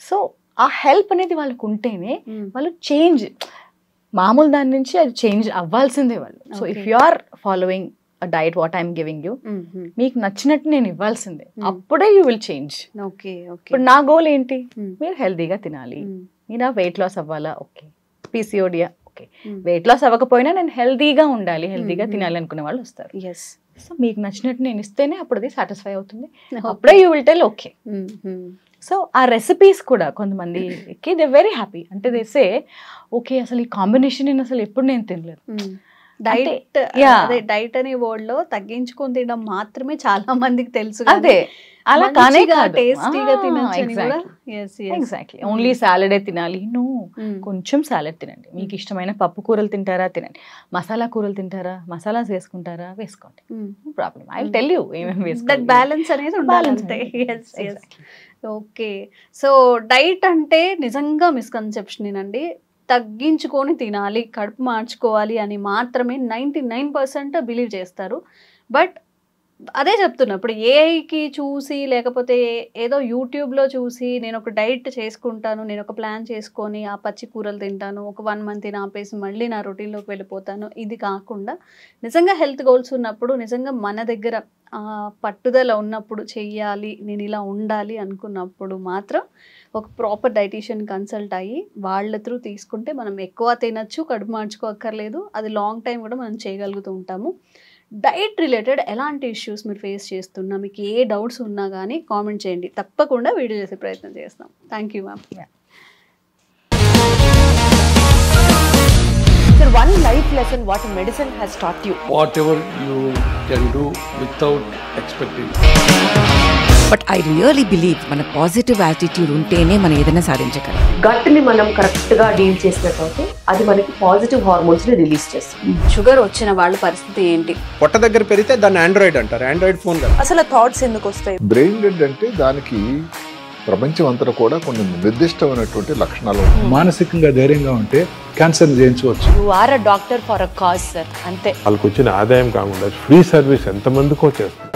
సో ఆ హెల్ప్ అనేది వాళ్ళకు ఉంటేనే వాళ్ళు చేంజ్, మామూలు దాని నుంచి అది చేంజ్ అవ్వాల్సిందే వాళ్ళు. So if you are following diet what I'm giving you, మీకు నచ్చినట్టు నేను ఇవ్వాల్సిందే, అప్పుడే యూ విల్ చేంజ్. ఇప్పుడు నా గోల్ ఏంటి? మీరు హెల్దీగా తినాలి, నేను వెయిట్ లాస్ అవ్వాలా, ఓకే, పీసీఓడియా, ఓకే, వెయిట్ లాస్ అవ్వకపోయినా నేను హెల్దీగా ఉండాలి, హెల్దీగా తినాలి అనుకునే వాళ్ళు వస్తారు. సో మీకు నచ్చినట్టు నేను ఇస్తేనే అప్పుడు అది సాటిస్ఫై అవుతుంది, అప్పుడే you will tell okay. So ఆ రెసిపీస్ కూడా కొంతమందికి దే వెరీ హ్యాపీ, అంటే దే సే ఓకే అసలు ఈ కాంబినేషన్ నేను అసలు ఎప్పుడు నేను తినలేదు. డైట్ అనే వర్డ్ లో తగ్గించుకొని తినడం మాత్రమే చాలా మందికి తెలుసు. అదే అలా కానే టేస్టీగా తినొచ్చు. ఎగ్జాక్ట్లీ, ఓన్లీ సాలడే తినాలి, నో, కొంచెం సాలడ్ తినండి. మీకు ఇష్టమైన పప్పు కూరలు తింటారా తినండి, మసాలా కూరలు తింటారా, మసాలాస్ వేసుకుంటారా వేసుకోండి, no problem, I will tell you ఏమేమి వేసుకోవాలి. బ్యాలెన్స్ అనేది ఉండాలి. ఓకే, సో డైట్ అంటే నిజంగా మిస్కన్సెప్షన్ అండి. తగ్గించుకొని తినాలి, కడుపు మార్చుకోవాలి అని మాత్రమే 99% బిలీవ్ చేస్తారు. బట్ అదే చెప్తున్నా, ఇప్పుడు ఏఐకి చూసి లేకపోతే ఏదో యూట్యూబ్లో చూసి నేను ఒక డైట్ చేసుకుంటాను, నేను ఒక ప్లాన్ చేసుకొని ఆ పచ్చి కూరలు తింటాను, ఒక 1 month ఆపేసి మళ్ళీ నా రొటీన్లోకి వెళ్ళిపోతాను, ఇది కాకుండా నిజంగా హెల్త్ గోల్స్ ఉన్నప్పుడు, నిజంగా మన దగ్గర పట్టుదల ఉన్నప్పుడు, చెయ్యాలి నేను ఇలా ఉండాలి అనుకున్నప్పుడు మాత్రం ఒక ప్రాపర్ డైటీషియన్ కన్సల్ట్ అయ్యి వాళ్ళ త్రూ తీసుకుంటే మనం ఎక్కువ తినచ్చు, కడుపు మార్చుకోక్కర్లేదు, అది లాంగ్ టైం కూడా మనం చేయగలుగుతూ ఉంటాము. డైట్ రిలేటెడ్ ఎలాంటి ఇష్యూస్ మీరు ఫేస్ చేస్తున్నా, మీకు ఏ డౌట్స్ ఉన్నా కానీ కామెంట్ చేయండి, తప్పకుండా వీడియో చేసే ప్రయత్నం చేస్తాం. Thank you ma'am. Sir, one life lesson what medicine has taught you. Whatever you can do without expecting. But I really believe మన పాజిటివ్ యాటిట్యూడ్ ఉంటేనే మనం ఏదైనా సాధించగలం. గట్ని మనం కరెక్ట్గా డీల్ చేసినట్లయితే అది మనకి పాజిటివ్ హార్మోన్స్ని రిలీజ్ చేస్తుంది. షుగర్ వచ్చిన వాళ్ళ పరిస్థితి ఏంటి? పొట్ట దగ్గర పెరిగితే దాన్ని ఆండ్రాయిడ్ అంటారు, ఆండ్రాయిడ్ ఫోన్ కదా. అసలు థాట్స్ ఎందుకు వస్తాయి? బ్రెయిన్ డెడ్ అంటే దానికి ప్రపంచం అంతా కూడా కొన్ని నిర్దిష్టమైనటువంటి లక్షణాలు. మానసికంగా ధైర్యంగా ఉంటే క్యాన్సర్ జయించవచ్చు. You are a doctor for a cause sir, అంతే. వాళ్ళకి వచ్చిన ఆదాయం కాకుండా ఫ్రీ సర్వీస్ ఎంతమందికో చేస్తారు.